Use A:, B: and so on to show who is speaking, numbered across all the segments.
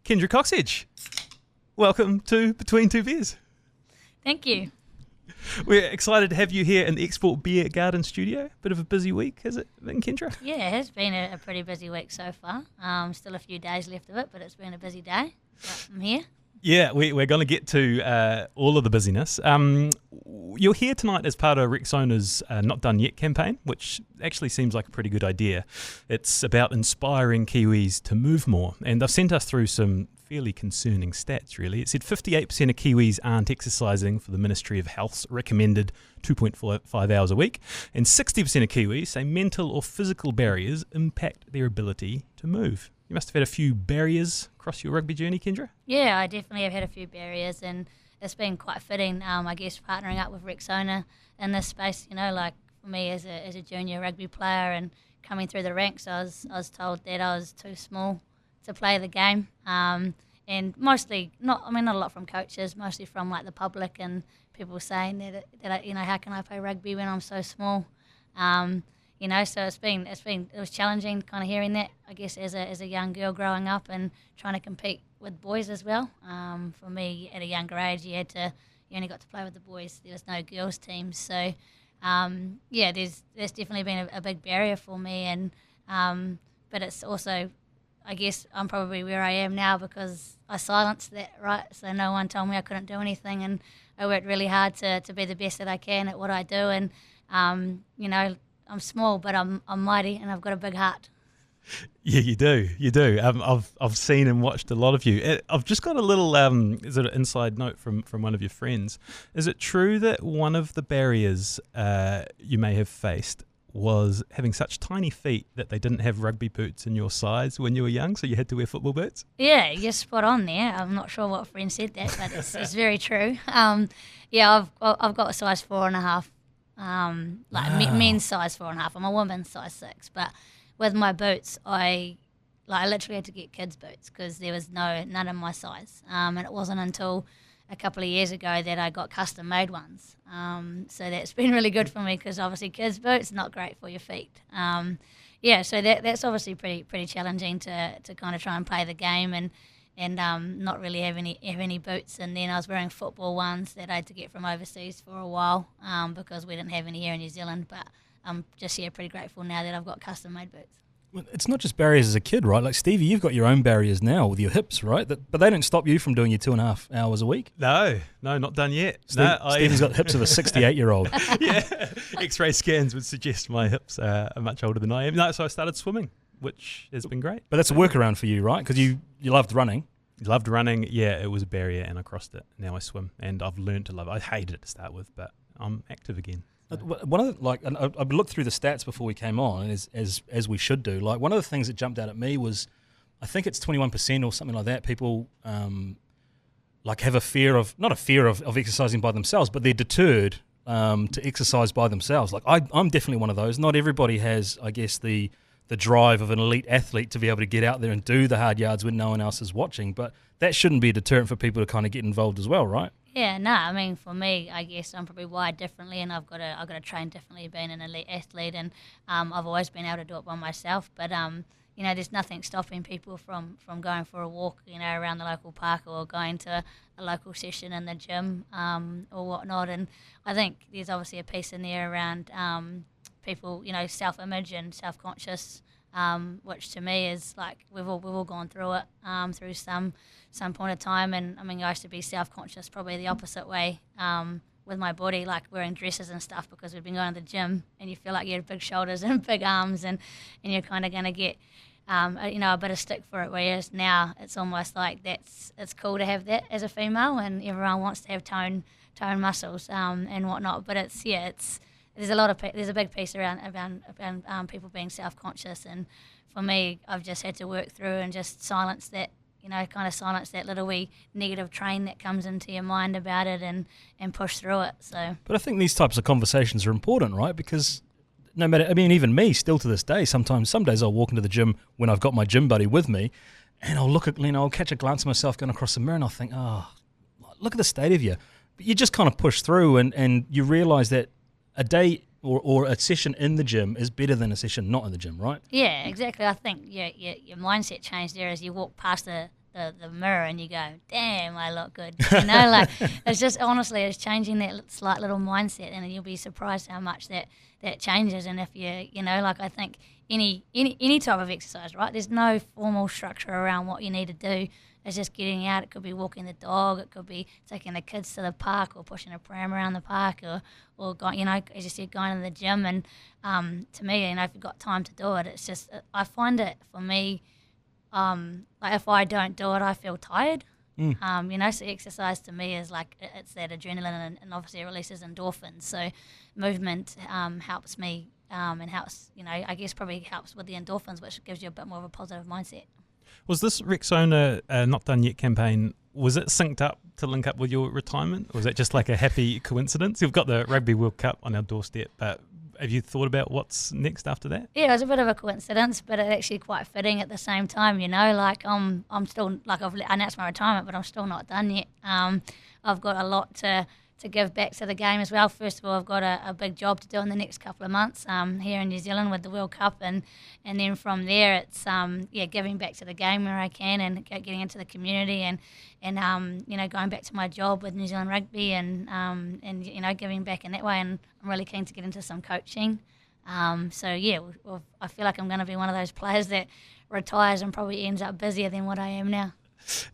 A: Kendra Cocksedge, welcome to Between Two Beers.
B: Thank you.
A: We're excited to have you here in the Export Beer Garden studio. Bit of a busy week, has it been, Kendra?
B: Yeah, it has been a pretty busy week so far. Still a few days left of it, but it's been a busy day. But I'm here.
A: Yeah, we're going to get to all of the busyness. You're here tonight as part of Rexona's Not Done Yet campaign, which actually seems like a pretty good idea. It's about inspiring Kiwis to move more, and they've sent us through some fairly concerning stats, really. It said 58% of Kiwis aren't exercising for the Ministry of Health's recommended 2.5 hours a week, and 60% of Kiwis say mental or physical barriers impact their ability to move. You must have had a few barriers across your rugby journey, Kendra?
B: Yeah, I definitely have had a few barriers, and it's been quite fitting, I guess, partnering up with Rexona in this space. You know, like for me as a junior rugby player and coming through the ranks, I was told that I was too small to play the game, and mostly not a lot from coaches, mostly from like the public and people saying that how can I play rugby when I'm so small. So it was challenging kind of hearing that, I guess, as a young girl growing up and trying to compete with boys as well. For me, at a younger age, you only got to play with the boys. There was no girls teams. So, there's definitely been a big barrier for me. And but it's also, I guess, I'm probably where I am now because I silenced that, right? So no one told me I couldn't do anything, and I worked really hard to be the best that I can at what I do. And, I'm small, but I'm mighty, and I've got a big heart.
A: Yeah, you do. I've seen and watched a lot of you. I've just got a little is it an inside note from one of your friends? Is it true that one of the barriers you may have faced was having such tiny feet that they didn't have rugby boots in your size when you were young, so you had to wear football boots?
B: Yeah, you're spot on there. I'm not sure what friend said that, but it's very true. I've got a size 4.5. Men's size 4.5. I'm a woman's size 6, but with my boots, I literally had to get kids' boots because there was none in my size, and it wasn't until a couple of years ago that I got custom made ones. So that's been really good for me because obviously kids' boots not great for your feet. So that's obviously pretty challenging to kind of try and play the game and not really have any boots. And then I was wearing football ones that I had to get from overseas for a while because we didn't have any here in New Zealand. But I'm just pretty grateful now that I've got custom made boots.
C: Well, it's not just barriers as a kid, right? Like Stevie, you've got your own barriers now with your hips, right? But they don't stop you from doing your 2.5 hours a week.
A: No, not done yet.
C: Stevie's got the hips of a 68-year-old.
A: Yeah, X-ray scans would suggest my hips are much older than I am. No, so I started swimming, which has been great.
C: But that's a workaround for you, right? Because you loved running.
A: Loved running, yeah, it was a barrier and I crossed it. Now I swim and I've learned to love it. I hated it to start with, but I'm active again.
C: One of the, I looked through the stats before we came on, and as we should do. Like one of the things that jumped out at me was, I think it's 21% or something like that. People have a fear of, not a fear of exercising by themselves, but they're deterred to exercise by themselves. Like I'm definitely one of those. Not everybody has, I guess, the drive of an elite athlete to be able to get out there and do the hard yards when no one else is watching. But that shouldn't be a deterrent for people to kind of get involved as well, right?
B: Yeah, no, for me, I guess I'm probably wired differently, and I've got to train differently being an elite athlete, and I've always been able to do it by myself. But there's nothing stopping people from going for a walk, around the local park or going to a local session in the gym or whatnot. And I think there's obviously a piece in there around people, self-image and self-conscious, which to me is like we've all gone through it through some point of time. And I used to be self-conscious probably the opposite way with my body, like wearing dresses and stuff because we've been going to the gym and you feel like you have big shoulders and big arms and you're kind of going to get a bit of stick for it, whereas now it's almost like it's cool to have that as a female and everyone wants to have tone muscles and whatnot. But there's a big piece around people being self-conscious, and for me, I've just had to work through and just silence that, silence that little wee negative train that comes into your mind about it and push through it. So,
C: but I think these types of conversations are important, right? Because no matter, even me, still to this day, some days I'll walk into the gym when I've got my gym buddy with me, and I'll look at, I'll catch a glance of myself going across the mirror, and I'll think, oh, look at the state of you. But you just kind of push through, and you realise that a day or a session in the gym is better than a session not in the gym, right?
B: Yeah, exactly. I think your mindset changed there as you walk past the the mirror and you go, damn, I look good. You know, like it's just honestly, it's changing that slight little mindset, and you'll be surprised how much that changes. And if you know, like I think any type of exercise, right? There's no formal structure around what you need to do. It's just getting out. It could be walking the dog. It could be taking the kids to the park, or pushing a pram around the park, or going, you know, as you said, going to the gym. And to me, you know, if you've got time to do it, it's just, I find it for me, like if I don't do it, I feel tired. You know, so exercise to me is like, it's that adrenaline, and obviously it releases endorphins. So movement helps me, and helps, you know, I guess probably helps with the endorphins, which gives you a bit more of a positive mindset.
A: Was this Rexona Not Done Yet campaign, was it synced up to link up with your retirement? Or was that just like a happy coincidence? You've got the Rugby World Cup on our doorstep, but have you thought about what's next after that?
B: Yeah, it was a bit of a coincidence, but it's actually quite fitting at the same time, you know, like I'm still, like I've announced my retirement, but I'm still not done yet. I've got a lot to give back to the game as well. First of all, I've got a big job to do in the next couple of months here in New Zealand with the World Cup, and then from there it's giving back to the game where I can, and getting into the community, and you know, going back to my job with New Zealand Rugby, and you know, giving back in that way. And I'm really keen to get into some coaching. So yeah, I feel like I'm going to be one of those players that retires and probably ends up busier than what I am now.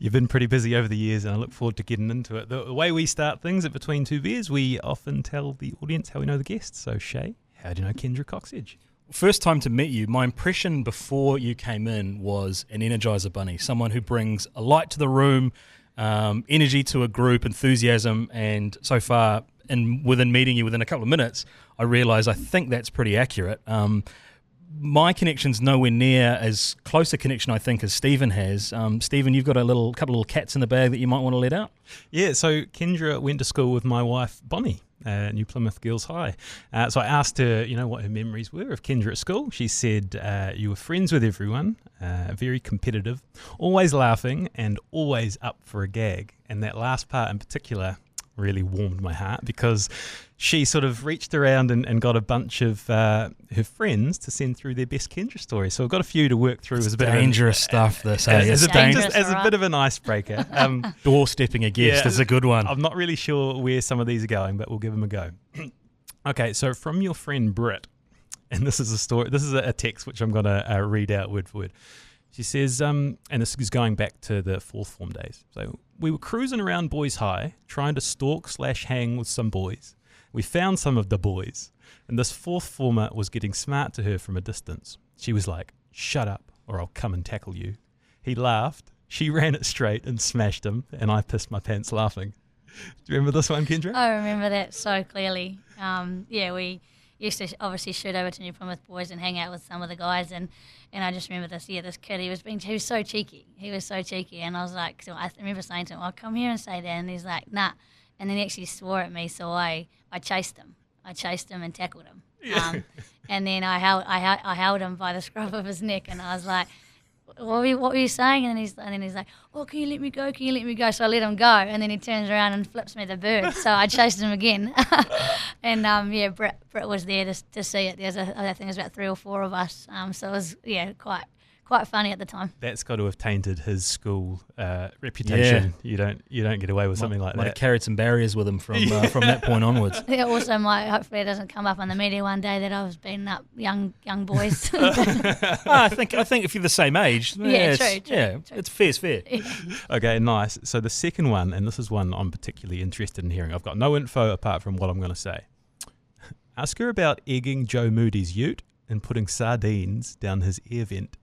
A: You've been pretty busy over the years, and I look forward to getting into it. The way we start things at Between Two Beers, we often tell the audience how we know the guests. So, Shay, how do you know Kendra Cocksedge?
C: First time to meet you, my impression before you came in was an Energizer Bunny, someone who brings a light to the room, energy to a group, enthusiasm, and so far, within meeting you within a couple of minutes, I realise I think that's pretty accurate. My connection's nowhere near as close a connection, I think, as Stephen has. Stephen, you've got a couple of little cats in the bag that you might want to let out. Yeah,
A: so Kendra went to school with my wife, Bonnie, at New Plymouth Girls High. So I asked her, you know, what her memories were of Kendra at school. She said you were friends with everyone, very competitive, always laughing, and always up for a gag. And that last part in particular really warmed my heart, because she sort of reached around and got a bunch of her friends to send through their best Kendra stories. So I've got a few to work through.
C: It's dangerous stuff, this.
A: As a bit of an icebreaker.
C: Doorstepping a guest is a good one.
A: I'm not really sure where some of these are going, but we'll give them a go. Okay, so from your friend Britt, and this is a story. This is a text which I'm going to read out word for word. She says, and this is going back to the fourth form days. So we were cruising around Boys High, trying to stalk/hang with some boys. We found some of the boys, and this fourth former was getting smart to her from a distance. She was like, "Shut up, or I'll come and tackle you." He laughed. She ran it straight and smashed him, and I pissed my pants laughing. Do you remember this one, Kendra?
B: I remember that so clearly. We used to obviously shoot over to New Plymouth Boys and hang out with some of the guys, and I just remember this kid, he was so cheeky. He was so cheeky, and I was like, so I remember saying to him, "I'll come here and say that," and he's like, "Nah," and then he actually swore at me, so I chased him. I chased him and tackled him. And then I held him by the scruff of his neck, and I was like, what were you saying? And then he's like, "Oh, can you let me go? Can you let me go?" So I let him go, and then he turns around and flips me the bird. So I chased him again. And Britt was there to see it. I think there's about 3 or 4 of us. So it was quite funny at the time.
A: That's got to have tainted his school reputation. Yeah. You don't get away with something like that.
C: Might have carried some barriers with him from that point onwards.
B: Yeah, also hopefully it doesn't come up on the media one day that I was beating up young boys.
C: I think if you're the same age,
B: true.
C: It's fair.
B: Yeah.
A: Okay, nice. So the second one, and this is one I'm particularly interested in hearing. I've got no info apart from what I'm going to say. Ask her about egging Joe Moody's ute and putting sardines down his air vent.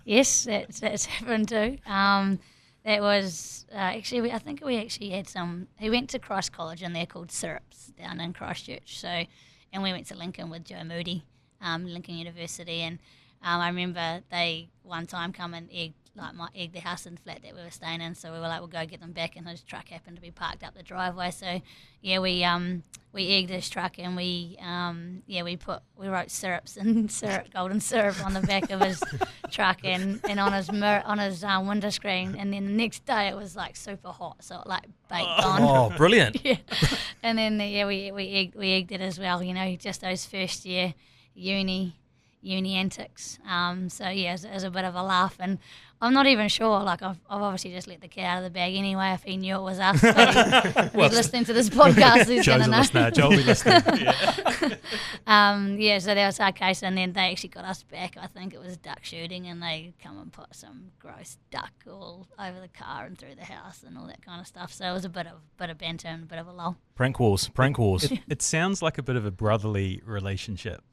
B: Yes, that's happened too. That was actually, I think we actually had some. He went to Christ College, and they're called Syrups down in Christchurch. So, and we went to Lincoln with Joe Moody, Lincoln University, and I remember they one time come and egg the house and flat that we were staying in. So we were like, we'll go get them back, and his truck happened to be parked up the driveway. So yeah, we egged his truck, and we wrote syrups and golden syrup on the back of his truck and on his window screen. And then the next day it was like super hot, so it like baked on.
C: Oh, brilliant!
B: Yeah, and then we egged it as well. You know, just those first year uni antics. So yeah, it was a bit of a laugh, and I'm not even sure. Like, I've obviously just let the cat out of the bag anyway. If he knew it was us, but if he's listening to this podcast, he's going to know.
A: Listener. Joe will be listening.
B: So that was our case, and then they actually got us back. I think it was duck shooting, and they come and put some gross duck all over the car and through the house and all that kind of stuff. So it was a bit of banter and a bit of a lull.
C: Prank wars.
A: It sounds like a bit of a brotherly relationship.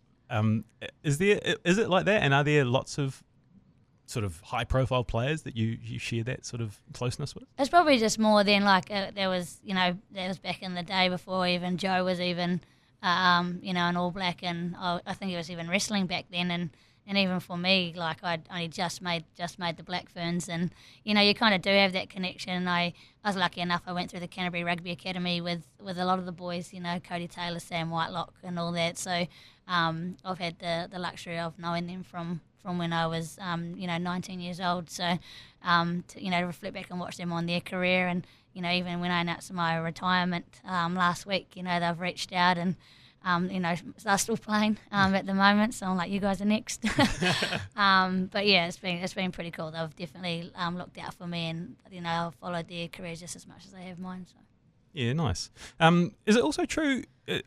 A: Is it like that? And are there lots of sort of high-profile players that you share that sort of closeness with?
B: It's probably just more than like there was back in the day before even Joe was even an All Black, and I think he was even wrestling back then, and even for me, like I'd only just made the Black Ferns, and you kind of do have that connection. I was lucky enough I went through the Canterbury Rugby Academy with a lot of the boys, Cody Taylor, Sam Whitelock and all that, so I've had the luxury of knowing them from when I was 19 years old, so to reflect back and watch them on their career, and even when I announced my retirement last week, they've reached out and they're still playing at the moment, so I'm like, you guys are next. But yeah, it's been pretty cool. They've definitely looked out for me, and I've followed their careers just as much as they have mine. So. Yeah,
A: nice. Is it also true?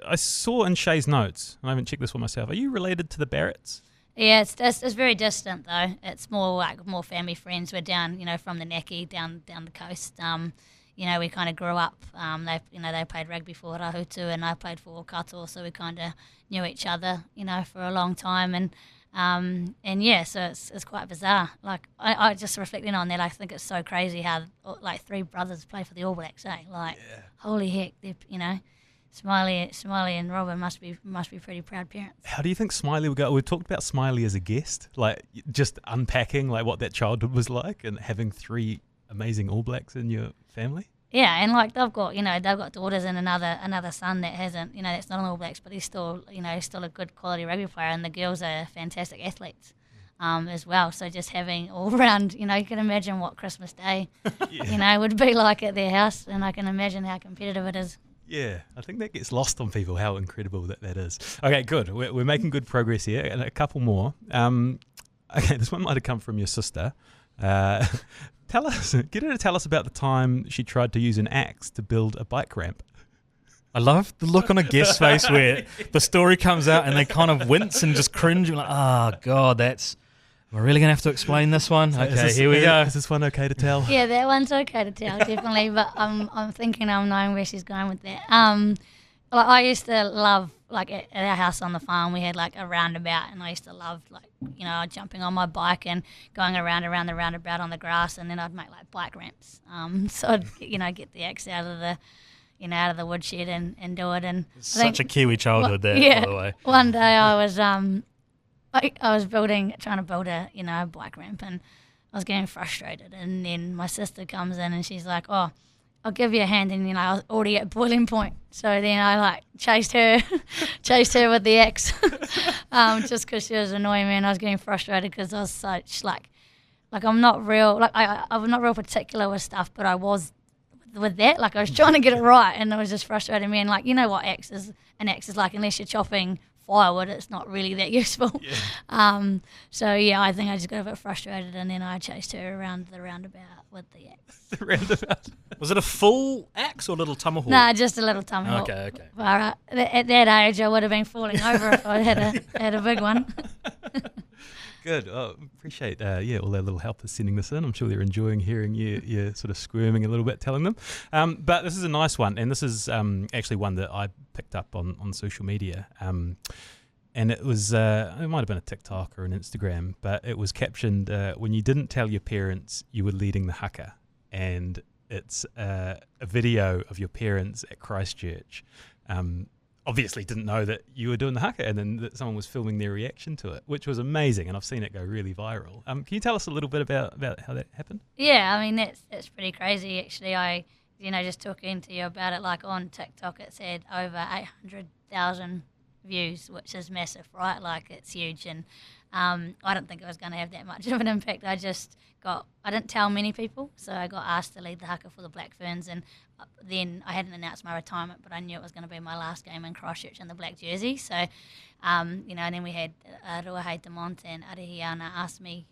A: I saw in Shay's notes, and I haven't checked this one myself. Are you related to the Barretts?
B: Yeah, it's very distant though. It's more family friends. We're down, from the Naki down the coast. We kind of grew up. They played rugby for Rahutu, and I played for Okato, so we kind of knew each other, for a long time. And yeah, so it's quite bizarre. Like I just reflecting on that, I think it's so crazy how like three brothers play for the All Blacks. Holy heck, they're Smiley and Robin must be pretty proud parents.
A: How do you think Smiley would go? We've talked about Smiley as a guest, like just unpacking like what that childhood was like, and having three amazing All Blacks in your family.
B: Yeah, and like they've got daughters and another son that hasn't, that's not an All Blacks, but he's still a good quality rugby player, and the girls are fantastic athletes as well. So just having all round, you can imagine what Christmas Day, would be like at their house, and I can imagine how competitive it is.
A: Yeah, I think that gets lost on people, how incredible that is. Okay, good. We're making good progress here, and a couple more. Okay, this one might have come from your sister. Get her to tell us about the time she tried to use an axe to build a bike ramp.
C: I love the look on a guest's face where the story comes out and they kind of wince and just cringe. Like, oh, God, we're really going to have to explain this one? Okay, here we go.
A: Is this one okay to tell?
B: Yeah, that one's okay to tell, definitely. But I'm thinking I'm knowing where she's going with that. I used to love, like at our house on the farm, we had like a roundabout, and I used to love jumping on my bike and going around the roundabout on the grass, and then I'd make like bike ramps. So I'd get the axe out of the woodshed and do it. And
C: such a Kiwi childhood by the way.
B: One day I was I was trying to build a bike ramp, and I was getting frustrated, and then my sister comes in and she's like, "Oh, I'll give you a hand," and I was already at boiling point. So then I chased her with the axe, just because she was annoying me, and I was getting frustrated because I was such I'm not real I'm not real particular with stuff, but I was with that. I was trying to get it right, and it was just frustrating me. And what an axe is like, unless you're chopping firewood, it's not really that useful. Yeah. I think I just got a bit frustrated, and then I chased her around the roundabout with the axe.
A: The roundabout.
C: Was it a full axe or a little tomahawk?
B: Nah, just a little tomahawk.
C: Okay.
B: But at that age, I would have been falling over if I had a big one.
A: Good. Appreciate all our little helpers sending this in. I'm sure they're enjoying hearing you sort of squirming a little bit, telling them. But this is a nice one, and this is actually one that I picked up on social media. And it was, it might have been a TikTok or an Instagram, but it was captioned, when you didn't tell your parents you were leading the haka. And it's a video of your parents at Christchurch. Obviously didn't know that you were doing the haka, and then that someone was filming their reaction to it, which was amazing, and I've seen it go really viral. Can you tell us a little bit about how that happened?
B: Yeah, I mean, that's pretty crazy, actually. I just talking to you about it, on TikTok it's had over 800,000 views, which is massive, right? It's huge, and I didn't think it was going to have that much of an impact. I didn't tell many people, so I got asked to lead the haka for the Black Ferns, and then I hadn't announced my retirement, but I knew it was going to be my last game in Christchurch in the black jersey. So, and then we had Ruahei de Monte and Arihiana asked me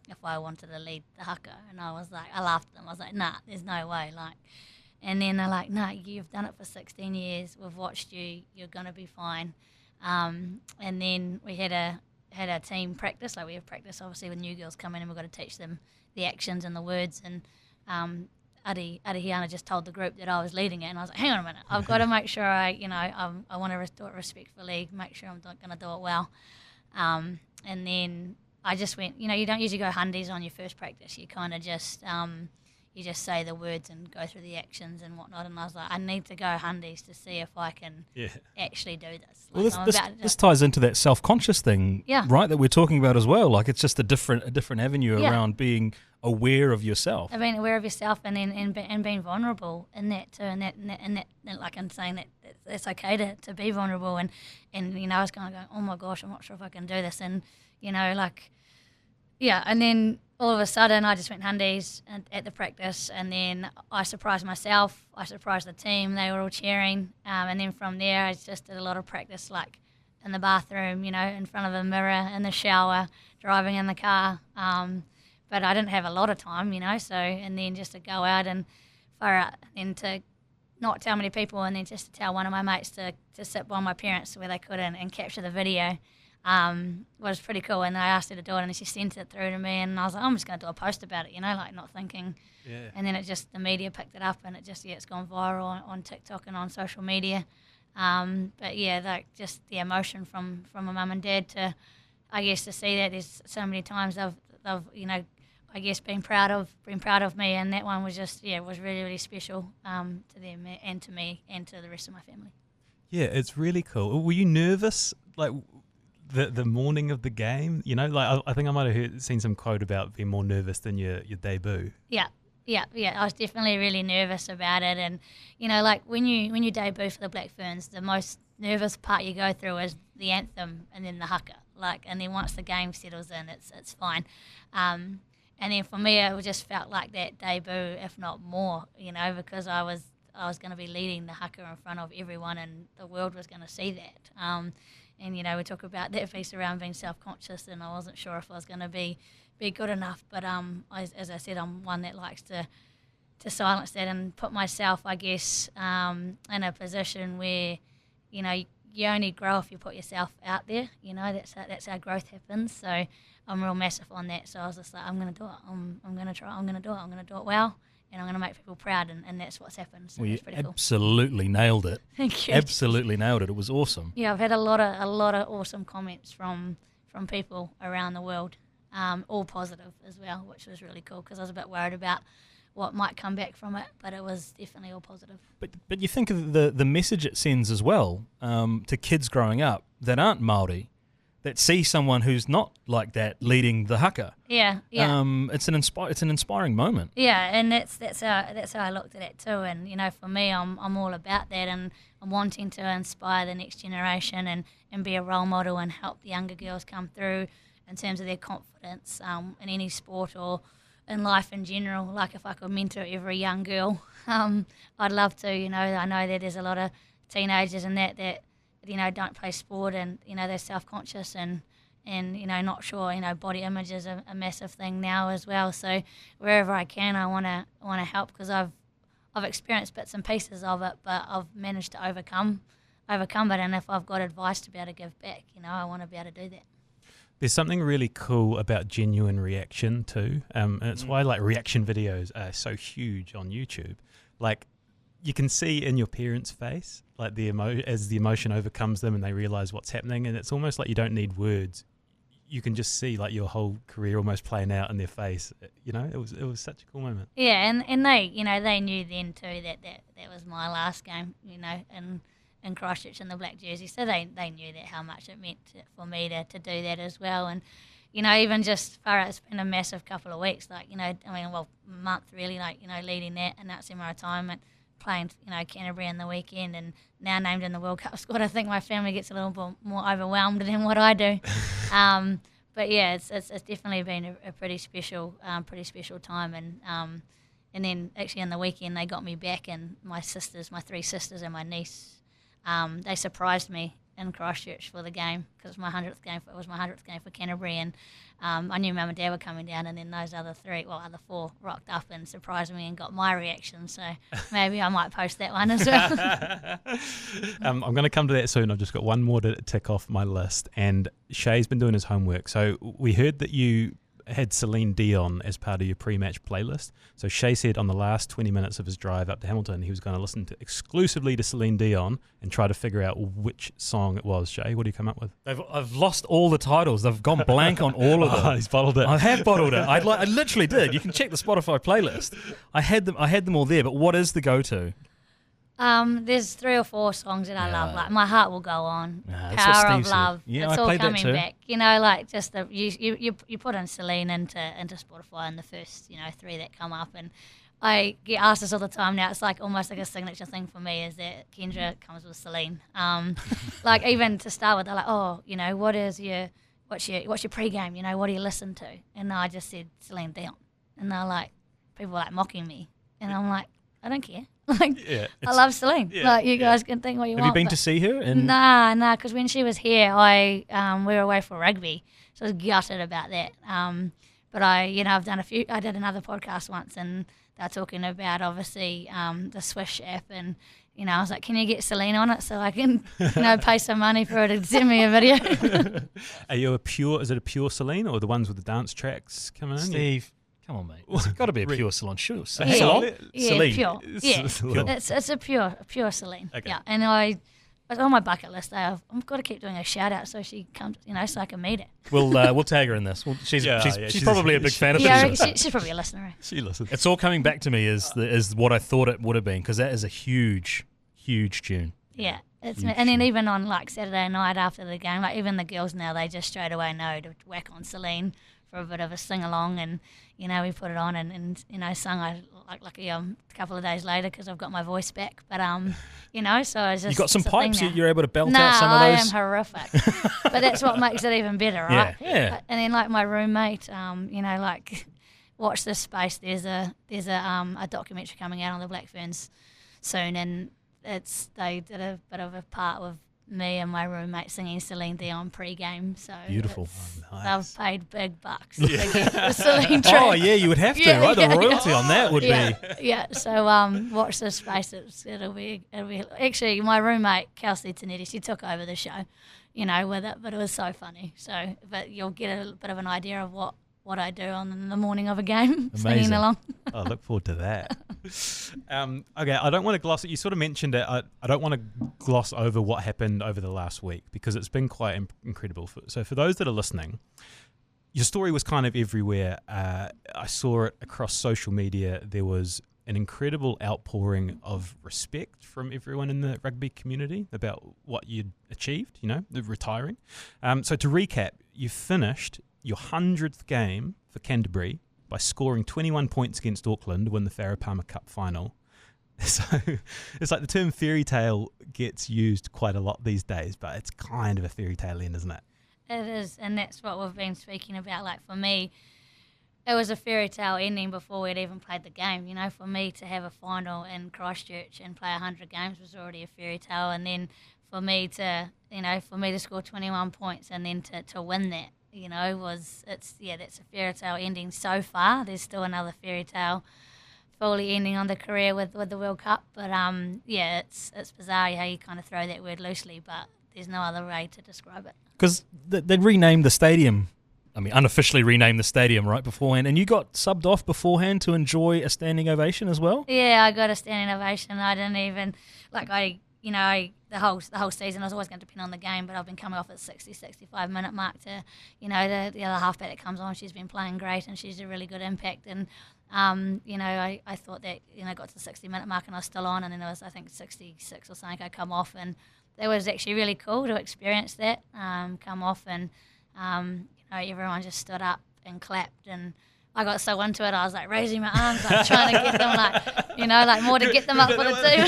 B: if I wanted to lead the haka, and I laughed at them. I was like, nah, there's no way, and then they're like, no, you've done it for 16 years. We've watched you. You're going to be fine. And then we had a team practice. Like we have practice, obviously, when new girls come in and we've got to teach them the actions and the words. And Arihiana just told the group that I was leading it. And I was like, hang on a minute. I've got to make sure I want to do it respectfully, make sure I'm going to do it well. And then I just went, you don't usually go hundies on your first practice. You kind of just... you just say the words and go through the actions and whatnot. And I was like, I need to go hundies to see if I can actually do this.
C: Well, this ties into that self-conscious thing, right, that we're talking about as well. Like it's just a different avenue around being aware of yourself.
B: Being aware of yourself and being vulnerable in that too. And that like I'm saying that it's okay to be vulnerable. And I was kind of going, oh my gosh, I'm not sure if I can do this. And, and then all of a sudden I just went hundies at the practice, and then I surprised myself, I surprised the team, they were all cheering, and then from there I just did a lot of practice, like in the bathroom, in front of a mirror, in the shower, driving in the car, but I didn't have a lot of time, so, and then just to go out and far out and to not tell many people, and then just to tell one of my mates to sit by my parents where they could and capture the video. Was pretty cool, and I asked her to do it, and she sent it through to me, and I was like, I'm just going to do a post about it, like not thinking. Yeah. And then the media picked it up, and it's gone viral on TikTok and on social media. But yeah, like just the emotion from my mum and dad to, I guess, to see that there's so many times they've I guess been proud of me, and that one was just was really, really special to them and to me and to the rest of my family.
A: Yeah, it's really cool. Were you nervous, like? The morning of the game, I think I might have seen some quote about being more nervous than your debut.
B: Yeah. I was definitely really nervous about it, and like when you debut for the Black Ferns, the most nervous part you go through is the anthem and then the haka. And then once the game settles in, it's fine. And then for me, it just felt like that debut, if not more, because I was going to be leading the haka in front of everyone, and the world was going to see that. And, we talk about that piece around being self-conscious, and I wasn't sure if I was going to be good enough. But as I said, I'm one that likes to silence that and put myself, I guess, in a position where, you only grow if you put yourself out there. That's how growth happens. So I'm real massive on that. So I was just like, I'm going to do it. I'm going to try. I'm going to do it. I'm going to do it well. And I'm going to make people proud, and that's what's happened. So
C: you
B: pretty
C: absolutely
B: cool.
C: Nailed it.
B: Thank you.
C: Absolutely nailed it. It was awesome.
B: Yeah, I've had a lot of awesome comments from people around the world, all positive as well, which was really cool because I was a bit worried about what might come back from it, but it was definitely all positive.
C: But you think of the message it sends as well to kids growing up that aren't Māori, that see someone who's not like that leading the haka.
B: Yeah.
C: It's an inspiring moment.
B: Yeah, and that's how I looked at it too. And for me, I'm all about that, and I'm wanting to inspire the next generation and be a role model and help the younger girls come through in terms of their confidence in any sport or in life in general. Like if I could mentor every young girl, I'd love to. I know that there's a lot of teenagers and that don't play sport, and they're self-conscious and not sure. Body image is a massive thing now as well. So wherever I can, I want to help, because I've experienced bits and pieces of it, but I've managed to overcome it. And if I've got advice to be able to give back, I want to be able to do that.
A: There's something really cool about genuine reaction too, and it's why reaction videos are so huge on YouTube. You can see in your parents' face, as the emotion overcomes them and they realise what's happening, and it's almost like you don't need words. You can just see your whole career almost playing out in their face. It was such a cool moment.
B: Yeah, and they they knew then too that was my last game, in Christchurch in the black jersey, so they knew that how much it meant for me to do that as well. And even just far out, it's been a massive couple of weeks, month really, leading that, announcing my retirement, playing, Canterbury in the weekend, and now named in the World Cup squad. I think my family gets a little bit more overwhelmed than what I do. but yeah, it's definitely been a pretty special time, and then actually on the weekend they got me back, and my 3 sisters and my niece, they surprised me in Christchurch for the game because it was my 100th game. It was my 100th game for Canterbury, and I knew Mum and Dad were coming down, and then those other 4 rocked up and surprised me and got my reaction. So maybe I might post that one as well.
A: I'm going to come to that soon. I've just got one more to tick off my list, and Shay's been doing his homework. So we heard that you had Celine Dion as part of your pre-match playlist. So Shay said on the last 20 minutes of his drive up to Hamilton, he was going to listen exclusively to Celine Dion and try to figure out which song it was. Shay, what do you come up with?
C: I've lost all the titles. I've gone blank on all of them.
A: Oh, he's bottled it.
C: I have bottled it. I literally did. You can check the Spotify playlist. I had them all there. But what is the go-to?
B: There's 3 or 4 songs that I love, like My Heart Will Go On,
C: that's
B: Power
C: what
B: of
C: Steve
B: Love.
C: said. Yeah,
B: it's
C: I
B: all
C: played that
B: coming
C: too.
B: back. You know, like just you put in Celine into Spotify, and the first 3 that come up, and I get asked this all the time now. It's like almost like a signature thing for me is that Kendra comes with Celine. Like even to start with, they're like, oh, what's your pre-game? What do you listen to? And I just said Celine Dion, and they're like, people were like mocking me, and I'm like, I don't care. Like, I love Celine.
A: Yeah,
B: like, you guys can think what you want.
C: Have you been to see her?
B: Nah, because when she was here, we were away for rugby, so I was gutted about that. But I've done I did another podcast once, and they're talking about, obviously, the Swish app, and, I was like, can you get Celine on it so I can, pay some money for her to send me a video?
A: Is it a pure Celine, or the ones with the dance tracks coming in?
C: Steve, come on, mate. It's got to be a pure Celine. Sure.
B: Yeah,
C: Celine.
B: pure. Yeah,
A: Celine.
B: it's a pure Celine.
A: Okay.
B: Yeah, and it's on my bucket list. I've got to keep doing a shout out so she comes, so I can meet her.
C: We'll tag her in this. She's probably a big fan of
B: Yeah,
C: this.
B: she's probably a listener.
A: She listens.
C: It's all coming back to me is what I thought it would have been, because that is a huge tune.
B: Yeah,
C: Huge
B: and then
C: tune.
B: even on like Saturday night after the game, like even the girls now, they just straight away know to whack on Celine for a bit of a sing along, and we put it on and sung I lucky a couple of days later because I've got my voice back, but so it's just,
C: You got some
B: it's a
C: pipes
B: thing now.
C: you're able to belt out some of
B: I
C: those?
B: am horrific, but that's what makes it even better, right?
C: Yeah.
B: And then like my roommate, watch this space. There's a documentary coming out on the Black Ferns soon, and they did a bit of a part with me and my roommate singing Celine Dion pre-game. So
C: Beautiful.
A: Nice.
B: they've paid big bucks to get the Celine track.
C: Oh, yeah, you would have to, right? The royalty on that would be...
B: Yeah, so watch this space. It'll be actually, my roommate, Kelsey Tanetti, she took over the show, with it, but it was so funny. So, but you'll get a bit of an idea of what I do on the morning of a game, singing along.
A: I look forward to that. Okay, I don't want to gloss it. You sort of mentioned it. I don't want to gloss over what happened over the last week because it's been quite incredible. So for those that are listening, your story was kind of everywhere. I saw it across social media. There was an incredible outpouring of respect from everyone in the rugby community about what you'd achieved, the retiring. So to recap, you finished your 100th game for Canterbury by scoring 21 points against Auckland to win the Farah Cup final. So it's like the term fairy tale gets used quite a lot these days, but it's kind of a fairy tale end, isn't it?
B: It is, and that's what we've been speaking about. Like for me, it was a fairy tale ending before we'd even played the game. For me to have a final in Christchurch and play 100 games was already a fairy tale, and then for me to score 21 points and then to win that, that's a fairy tale ending so far. There's still another fairy tale fully ending on the career with the World Cup, but it's bizarre how you kind of throw that word loosely, but there's no other way to describe it.
C: Because they renamed the stadium, unofficially renamed the stadium right beforehand, and you got subbed off beforehand to enjoy a standing ovation as well?
B: Yeah, I got a standing ovation. I didn't even, the whole season I was always going to depend on the game, but I've been coming off at the 65 minute mark to, the other halfback that comes on, she's been playing great and she's a really good impact, and I thought that, got to the 60 minute mark and I was still on, and then it was, I think, 66 or something, I come off, and that was actually really cool to experience that, come off, and everyone just stood up and clapped, and I got so into it, I was like raising my arms, like trying to get them, more to get them up for the team.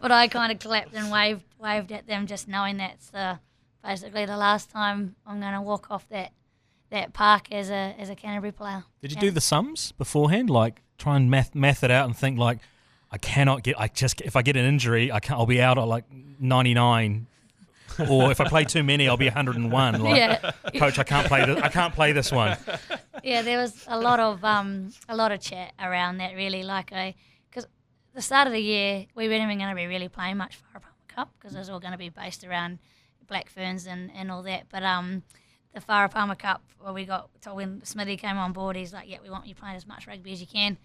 B: But I kind of clapped and waved at them, just knowing that's basically the last time I'm going to walk off that that park as a Canterbury player.
C: Did you do the sums beforehand? Like try and math it out and think like, if I get an injury, I'll be out at like 99. Or if I play too many, I'll be 101. Like, coach, I can't play this one.
B: Yeah, there was a lot of chat around that really. Like because the start of the year we weren't even going to be really playing much Farapama Cup because it was all going to be based around Black Ferns and all that. But the Farapama Cup, we got told when Smithy came on board, he's like, yeah, we want you playing as much rugby as you can.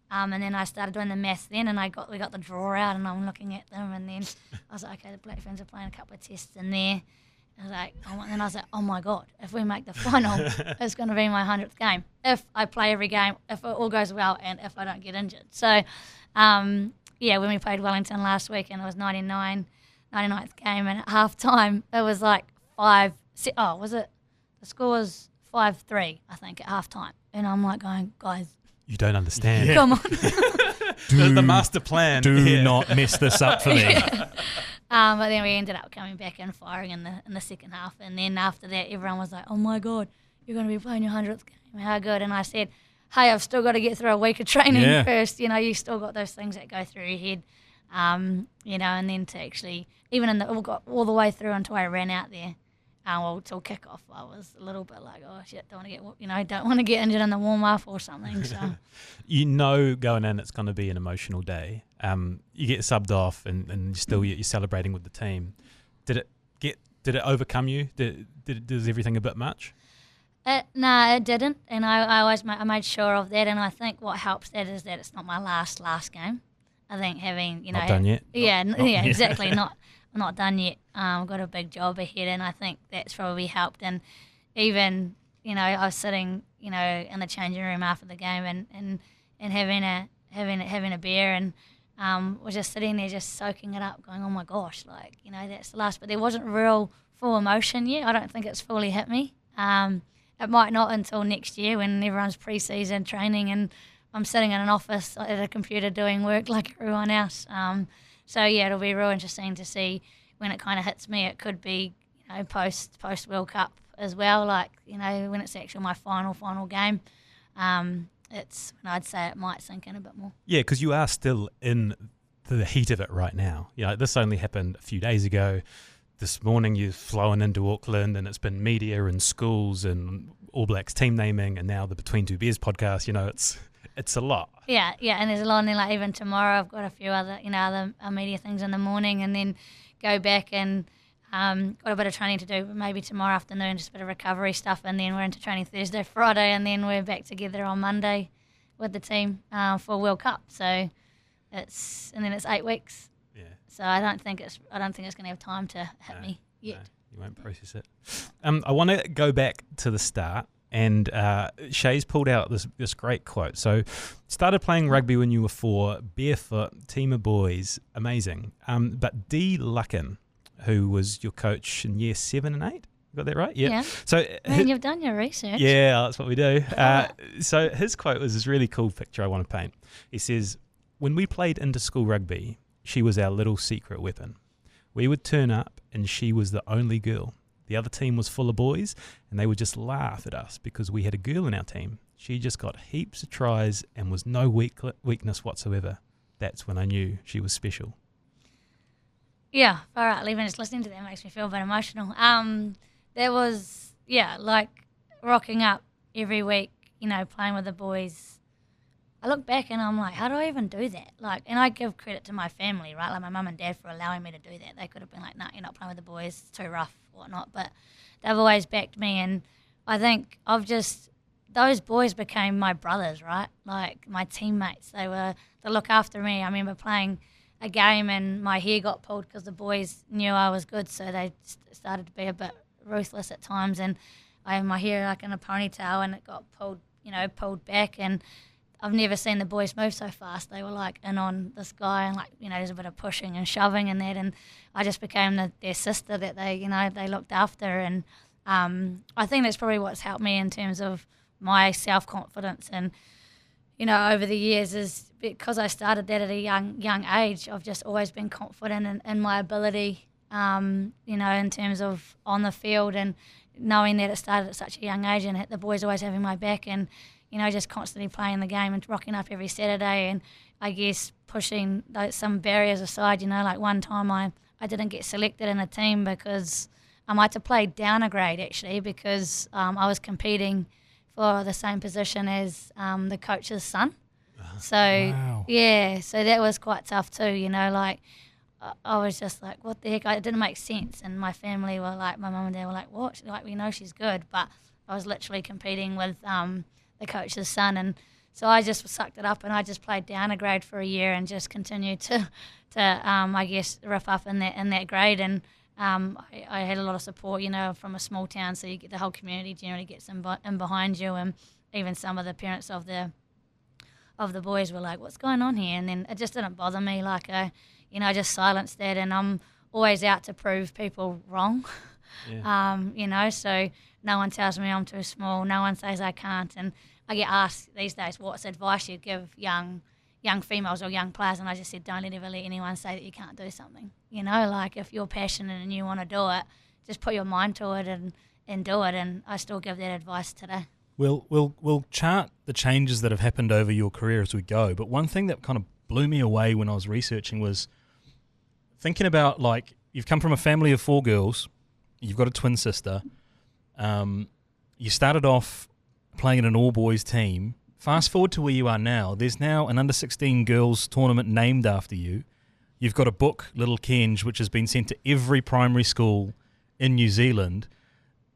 B: And then I started doing the maths then, and we got the draw out, and I'm looking at them, and then I was like, okay, the Black Ferns are playing a couple of tests in there. I was like, and then I was like, oh my God, if we make the final, it's going to be my 100th game. If I play every game, if it all goes well, and if I don't get injured. So, when we played Wellington last week, and it was 99th game, and at half time, it was like the score was 5-3, I think, at half time. And I'm like going, guys,
A: you don't understand.
B: Come on.
A: The master plan.
C: Do not mess this up for me.
B: But then we ended up coming back and firing in the second half. And then after that, everyone was like, oh, my God, you're going to be playing your 100th game. How good. And I said, hey, I've still got to get through a week of training first. You know, you still got those things that go through your head. And then to actually, even got all the way through until I ran out there. Till kickoff, I was a little bit like, oh shit, don't want to get injured in the warm up or something. So,
A: going in, it's going to be an emotional day. You get subbed off, and still you're celebrating with the team. Did it overcome you? Does everything a bit much?
B: No, it didn't, and I made sure of that. And I think what helps that is that it's not my last game. I think having
A: not done yet.
B: Yeah, exactly. Not done yet. I've got a big job ahead, and I think that's probably helped. And even, I was sitting, in the changing room after the game and having a beer, and was just sitting there just soaking it up, going, oh my gosh, that's the last. But there wasn't real full emotion yet. I don't think it's fully hit me. It might not until next year when everyone's pre-season training and I'm sitting in an office at a computer doing work like everyone else. So it'll be real interesting to see when it kind of hits me. It could be, post World Cup as well. When it's actually my final game. It's when I'd say it might sink in a bit more.
A: Yeah, because you are still in the heat of it right now. This only happened a few days ago. This morning you've flown into Auckland, and it's been media and schools and All Blacks team naming, and now the Between Two Beers podcast. It's a lot. Yeah,
B: and there's a lot. And then, even tomorrow, I've got a few other media things in the morning, and then go back and got a bit of training to do. Maybe tomorrow afternoon, just a bit of recovery stuff, and then we're into training Thursday, Friday, and then we're back together on Monday with the team for World Cup. So it's 8 weeks.
A: Yeah.
B: So I don't think it's going to have time to hit me yet.
A: No, you won't process it. I want to go back to the start. And Shay's pulled out this great quote. So, started playing rugby when you were 4, barefoot, team of boys, amazing. But D. Luckin, who was your coach in year 7 and 8, got that right? Yeah. So,
B: you've done your research.
A: Yeah, that's what we do. So his quote was this really cool picture I want to paint. He says, when we played inter-school rugby, she was our little secret weapon. We would turn up and she was the only girl. The other team was full of boys, and they would just laugh at us because we had a girl in our team. She just got heaps of tries and was no weakness whatsoever. That's when I knew she was special.
B: Yeah, far out. Even just listening to that makes me feel a bit emotional. There was, rocking up every week, playing with the boys. I look back and I'm like, how do I even do that? And I give credit to my family, right? Like my mum and dad for allowing me to do that. They could have been like, nah, you're not playing with the boys. It's too rough, whatnot. But they've always backed me. And I think those boys became my brothers, right? Like my teammates. They look after me. I remember playing a game and my hair got pulled because the boys knew I was good. So they started to be a bit ruthless at times. And I had my hair in a ponytail and it got pulled back. And I've never seen the boys move so fast. They were in on this guy and there's a bit of pushing and shoving and that, and I just became their sister that they looked after. And I think that's probably what's helped me in terms of my self-confidence. And over the years is because I started that at a young age. I've just always been confident in my ability, in terms of on the field and knowing that it started at such a young age and the boys always having my back and, just constantly playing the game and rocking up every Saturday and I guess pushing some barriers aside, like one time I didn't get selected in a team because I had to play down a grade actually because I was competing for the same position as the coach's son. So,
C: wow.
B: Yeah, so that was quite tough too, like I was just like, what the heck? It didn't make sense. And my family were like, my mum and dad were like, what? Like, we know she's good. But I was literally competing with the coach's son. And so I just sucked it up and I just played down a grade for a year and just continued to I guess, rip up in that grade. And I had a lot of support, from a small town. So you get the whole community generally gets in behind you. And even some of the parents of the boys were like, what's going on here? And then it just didn't bother me. Like, I just silenced that, and I'm always out to prove people wrong.
A: Yeah.
B: So no one tells me I'm too small. No one says I can't. And I get asked these days, what's advice you'd give young females or young players? And I just said, don't ever let anyone say that you can't do something. Like if you're passionate and you want to do it, just put your mind to it and do it. And I still give that advice today.
C: We'll chart the changes that have happened over your career as we go. But one thing that kind of blew me away when I was researching was thinking about, like, you've come from a family of 4 girls, you've got a twin sister, you started off playing in an all-boys team. Fast forward to where you are now, there's now an under-16 girls tournament named after you. You've got a book, Little Kenj, which has been sent to every primary school in New Zealand.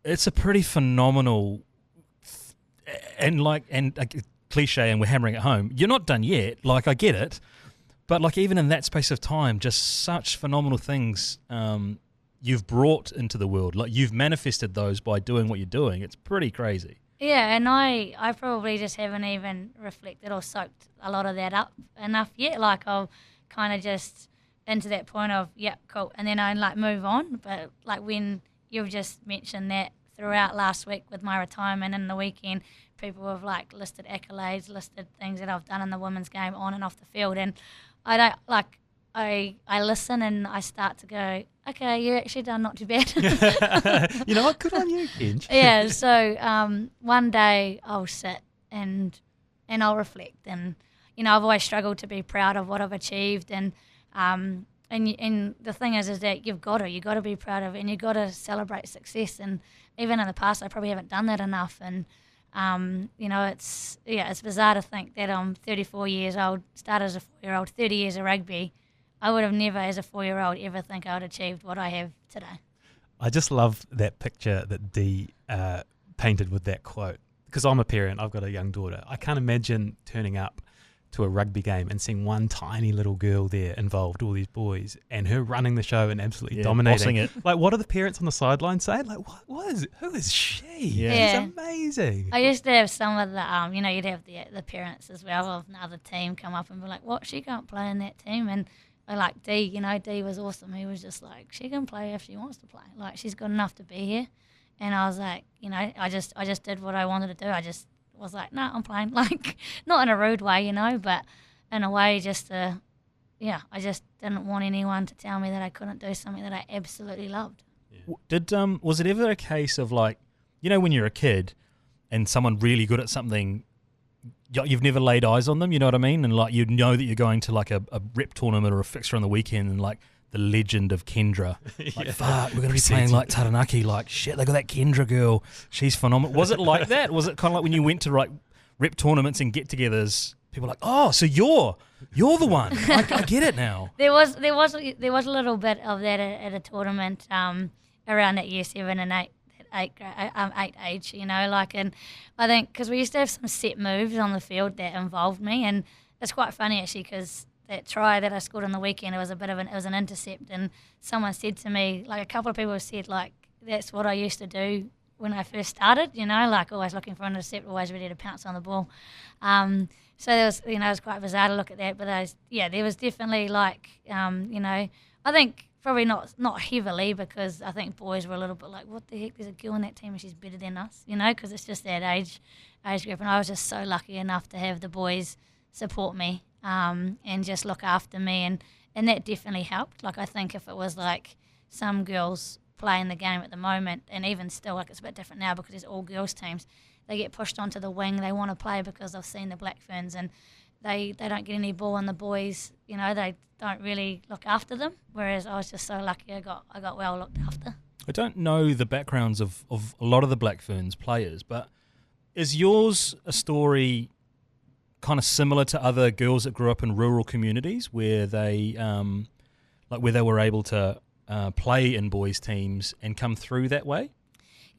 C: It's a pretty phenomenal and cliche, and we're hammering it home. You're not done yet, like, I get it. But like even in that space of time, just such phenomenal things you've brought into the world. Like you've manifested those by doing what you're doing. It's pretty crazy.
B: Yeah, and I probably just haven't even reflected or soaked a lot of that up enough yet. Like I'll kind of just into that point of, yeah, cool. And then I like move on. But like when you've just mentioned that throughout last week with my retirement and the weekend, people have like listed accolades, listed things that I've done in the women's game on and off the field. And I don't like. I listen and I start to go, okay, you actually done not too bad.
A: You know what? Good on you, Kenj.
B: Yeah. So one day I'll sit and I'll reflect, and I've always struggled to be proud of what I've achieved, and the thing is that you've got to be proud of it, and you've got to celebrate success. And even in the past, I probably haven't done that enough, and. It's bizarre to think that I'm 34 years old, started as a 4-year-old, 30 years of rugby. I would have never, as a 4-year-old, ever think I would have achieved what I have today.
A: I just love that picture that Dee painted with that quote. Because I'm a parent, I've got a young daughter. I can't imagine turning up to a rugby game and seeing one tiny little girl there involved, all these boys, and her running the show and absolutely dominating
C: bossing it.
A: Like, what are the parents on the sideline saying? Like, who is she?
B: Yeah.
A: She's amazing.
B: I used to have some of the, you'd have the parents as well of another team come up and be like, what, she can't play in that team? And I like Dee, Dee was awesome. He was just like, she can play if she wants to play. Like, she's good enough to be here. And I was like, I just did what I wanted to do. I just was like, no, I'm playing. Like, not in a rude way, but in a way just I just didn't want anyone to tell me that I couldn't do something that I absolutely loved.
C: Yeah. Was it ever a case of like, when you're a kid and someone really good at something, you've never laid eyes on them, you know what I mean? And like, that you're going to like a rep tournament or a fixture on the weekend and like the legend of Kendra. Like, fuck, we're going to be playing like Taranaki. Like, shit, look at that Kendra girl. She's phenomenal. Was it like that? Was it kind of like when you went to like rep tournaments and get-togethers, people were like, oh, so you're the one. I get it now.
B: There was a little bit of that at a tournament around that year 7 and 8 age, and I think because we used to have some set moves on the field that involved me, and it's quite funny actually because that try that I scored on the weekend, it was an intercept, and someone said to me, like a couple of people said, like, that's what I used to do when I first started, like always looking for an intercept, always ready to pounce on the ball. So there was, it was quite bizarre to look at that, but there was definitely like, I think probably not heavily, because I think boys were a little bit like, what the heck, there's a girl in that team and she's better than us, because it's just that age group, and I was just so lucky enough to have the boys support me and just look after me, and that definitely helped. Like, I think if it was like some girls playing the game at the moment, and even still, like, it's a bit different now because it's all girls teams. They get pushed onto the wing. They want to play because they've seen the Black Ferns, and they don't get any ball, and the boys, you know, they don't really look after them. Whereas I was just so lucky I got well looked after.
C: I don't know the backgrounds of a lot of the Black Ferns players, but is yours a story kind of similar to other girls that grew up in rural communities where they where they were able to play in boys' teams and come through that way?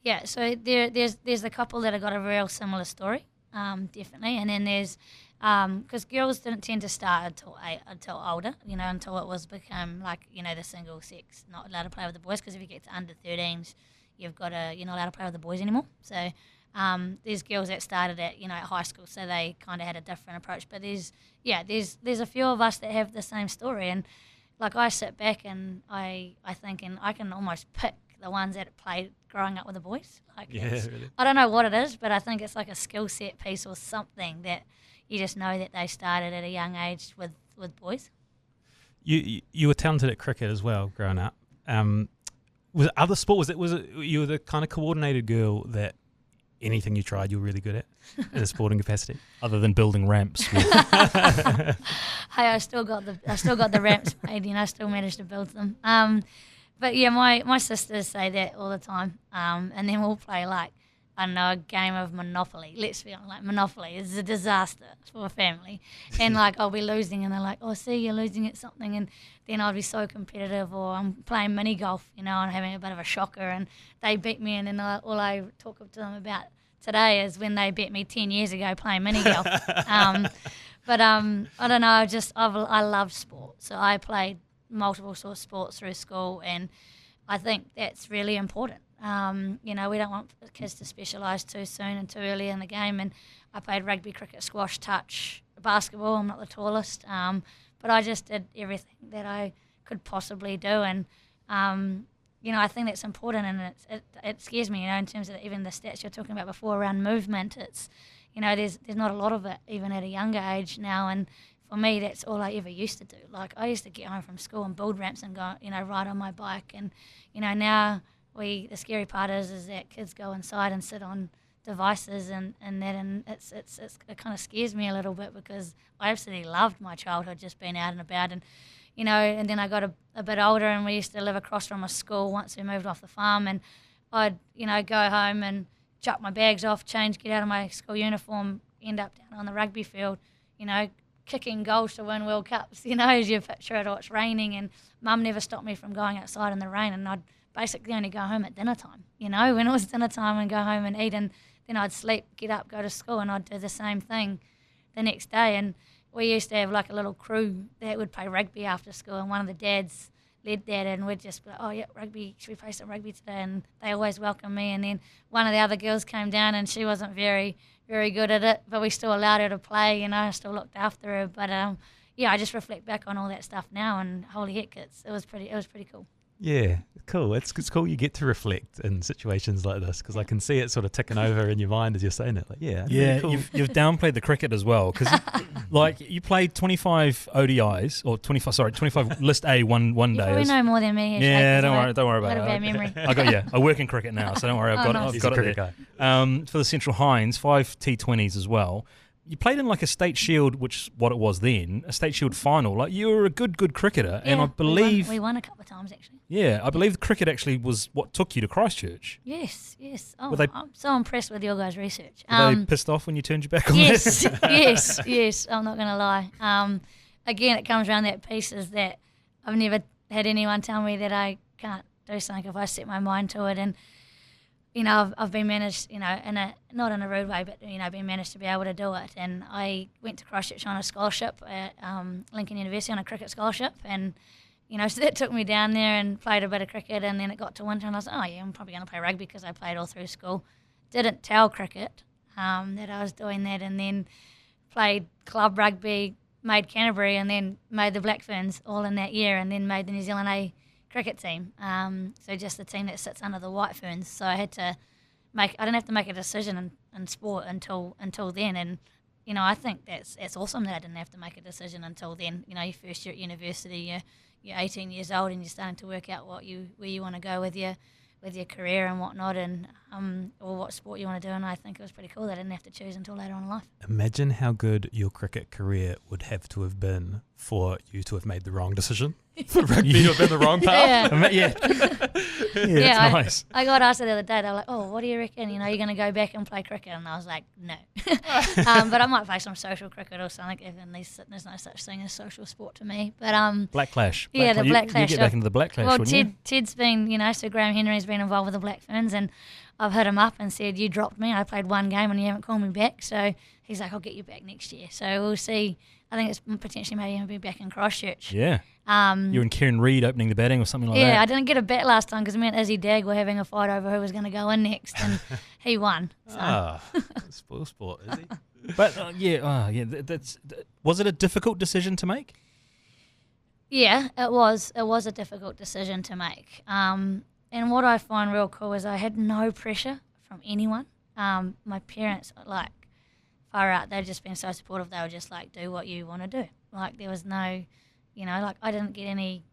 B: Yeah, so there's a couple that have got a real similar story, definitely, and then there's because girls didn't tend to start until older, you know, until it was become like, you know, the single sex, not allowed to play with the boys, because if you get to under 13s, you're not allowed to play with the boys anymore. So there's girls that started at, you know, at high school, so they kind of had a different approach. But there's a few of us that have the same story, and like I sit back and I think, and I can almost pick the ones that played growing up with the boys. Like,
A: really.
B: I don't know what it is, but I think it's like a skill set piece or something that you just know that they started at a young age with boys.
A: You were talented at cricket as well growing up. Was it other sport? Was it you were the kind of coordinated girl that anything you tried you were really good at in a sporting capacity?
C: Other than building ramps.
B: Hey, I still got the ramps made, you know, I still managed to build them. But yeah, my sisters say that all the time. And then we'll play like, I don't know, a game of Monopoly. Let's be honest, like Monopoly is a disaster for a family. And like I'll be losing and they're like, oh, see, you're losing at something. And then I'll be so competitive, or I'm playing mini golf, you know, and having a bit of a shocker and they beat me. And then all I talk to them about today is when they beat me 10 years ago playing mini golf. But I don't know, I love sport. So I played multiple sort of sports through school, and I think that's really important. You know, we don't want kids to specialise too soon and too early in the game. And I played rugby, cricket, squash, touch, basketball. I'm not the tallest, but I just did everything that I could possibly do. And, you know, I think that's important, and it scares me, you know, in terms of even the stats you're talking about before around movement. It's, you know, there's not a lot of it even at a younger age now. And for me, that's all I ever used to do. Like, I used to get home from school and build ramps and go, you know, ride on my bike. And, you know, now the scary part is that kids go inside and sit on devices and it kind of scares me a little bit, because I absolutely loved my childhood, just being out and about. And, you know, and then I got a bit older, and we used to live across from a school once we moved off the farm, and I'd, you know, go home and chuck my bags off, change, get out of my school uniform, end up down on the rugby field, you know, kicking goals to win World Cups, you know, as you picture it, or it's raining, and Mum never stopped me from going outside in the rain, and I'd basically only go home at dinner time, you know, when it was dinner time, and go home and eat, and then I'd sleep, get up, go to school, and I'd do the same thing the next day. And we used to have like a little crew that would play rugby after school, and one of the dads led that, and we'd just be like, oh yeah, rugby, should we play some rugby today? And they always welcomed me. And then one of the other girls came down, and she wasn't very, very good at it, but we still allowed her to play, you know, I still looked after her. But yeah, I just reflect back on all that stuff now, and holy heck, it was pretty cool.
A: Yeah, cool. It's cool you get to reflect in situations like this, because I can see it sort of ticking over in your mind as you're saying it. Like, yeah, really cool.
C: You've downplayed the cricket as well, because like you played 25 ODIs or 25 List A one day.
B: You probably know more than me.
C: Yeah, don't worry about it.
B: Bad memory.
C: I work in cricket now, so don't worry. I've got it there. Guy. For the Central Hinds, 5 T20s as well. You played in like a state shield, which what it was then, a state shield final. Like, you were a good cricketer, and I believe
B: we won a couple of times actually.
C: Yeah, I believe cricket actually was what took you to Christchurch.
B: Yes. Oh, I'm so impressed with your guys' research.
C: Were they pissed off when you turned your back on
B: this?
C: Yes.
B: yes. I'm not going to lie. Again, it comes around that piece is that I've never had anyone tell me that I can't do something if I set my mind to it. And you know, I've been managed, you know, not in a rude way, but, you know, been managed to be able to do it. And I went to Christchurch on a scholarship at Lincoln University on a cricket scholarship. And, you know, so that took me down there and played a bit of cricket. And then it got to winter, and I was like, oh, yeah, I'm probably going to play rugby, because I played all through school. Didn't tell cricket that I was doing that, and then played club rugby, made Canterbury, and then made the Black Ferns all in that year, and then made the New Zealand A cricket team, so just the team that sits under the White Ferns. So I didn't have to make a decision in sport until then, and I think that's awesome that I didn't have to make a decision until then. Your first year at university, you're 18 years old and you're starting to work out where you want to go with your career and whatnot, and or what sport you want to do. And I think it was pretty cool that I didn't have to choose until later on in life.
A: Imagine how good your cricket career would have to have been for you to have made the wrong decision. For rugby to have been the wrong path.
B: Yeah,
C: nice.
B: I got asked the other day. They were like, "Oh, what do you reckon? You're going to go back and play cricket?" And I was like, "No." But I might play some social cricket or something. Even there's no such thing as social sport to me. But
C: Black Clash.
B: Yeah, the Black Clash.
C: You get back into the Black Clash,
B: well,
C: wouldn't you?
B: Ted's been, so Graham Henry's been involved with the Black Ferns, and I've hit him up and said, "You dropped me. I played one game and you haven't called me back." So he's like, "I'll get you back next year." So we'll see. I think it's potentially maybe going to be back in Christchurch.
C: Yeah. You and Kieran Reid opening the batting or something like that.
B: Yeah, I didn't get a bat last time because me and Izzy Dag were having a fight over who was going to go in next, and he won. So.
A: Spoil sport, is he?
C: But was it a difficult decision to make?
B: Yeah, it was. It was a difficult decision to make. And what I find real cool is I had no pressure from anyone. My parents, far out, they've just been so supportive. They were just like, do what you want to do. Like, there was no, I didn't get any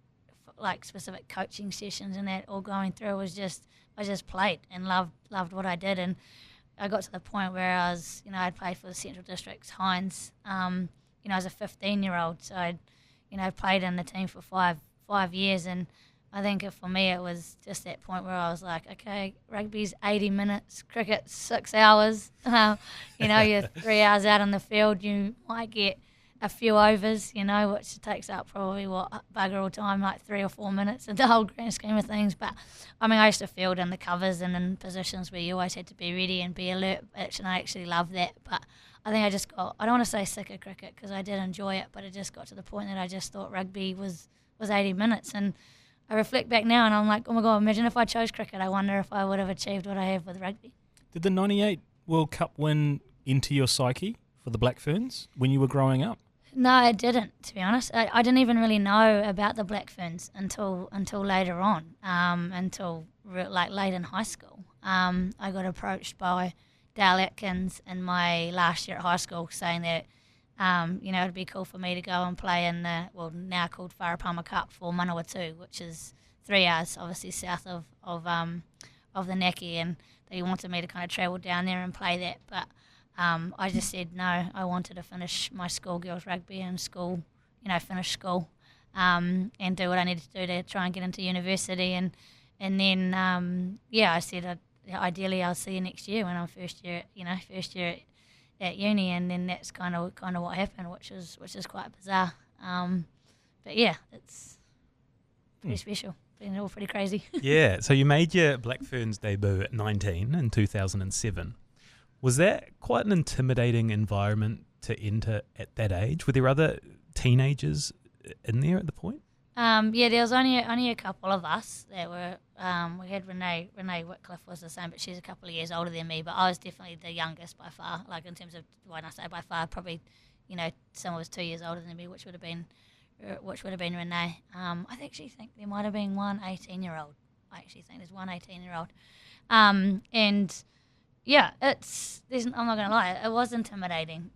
B: specific coaching sessions and that all going through. It was just, I just played and loved what I did. And I got to the point where I was, I'd played for the Central Districts Hinds, as a 15-year-old. So I'd, played in the team for five years. And I think for me it was just that point where I was like, okay, rugby's 80 minutes, cricket's 6 hours. You're 3 hours out on the field, you might get a few overs, which takes up probably bugger all time, like 3 or 4 minutes in the whole grand scheme of things. But I used to field in the covers and in positions where you always had to be ready and be alert, and I actually love that. But I think I just got, I don't want to say sick of cricket because I did enjoy it, but it just got to the point that I just thought rugby was 80 minutes. And I reflect back now and I'm like, oh my God, imagine if I chose cricket. I wonder if I would have achieved what I have with rugby.
C: Did the 98 World Cup win into your psyche for the Black Ferns when you were growing up?
B: No, it didn't, to be honest. I didn't even really know about the Black Ferns until later on, until late in high school. I got approached by Dale Atkins in my last year at high school saying that it'd be cool for me to go and play in the, now called Wharapama Cup for Manawatu, which is 3 hours, obviously south of the Naki, and they wanted me to kind of travel down there and play that. But I just said no. I wanted to finish my schoolgirls rugby and finish school and do what I needed to do to try and get into university. And then I said ideally I'll see you next year when I'm first year at uni, and then that's kind of what happened, which is quite bizarre. But yeah, it's pretty special. Been all pretty crazy.
A: Yeah. So you made your Black Ferns debut at 19 in 2007. Was that quite an intimidating environment to enter at that age? Were there other teenagers in there at the point?
B: There was only a couple of us that were. We had Renee Whitcliffe was the same, but she's a couple of years older than me. But I was definitely the youngest by far. Like in terms of when I say by far, probably someone was 2 years older than me, which would have been Renee. I actually think there might have been one 18-year-old. I actually think there's one 18-year-old, and. Yeah, I'm not going to lie, it was intimidating,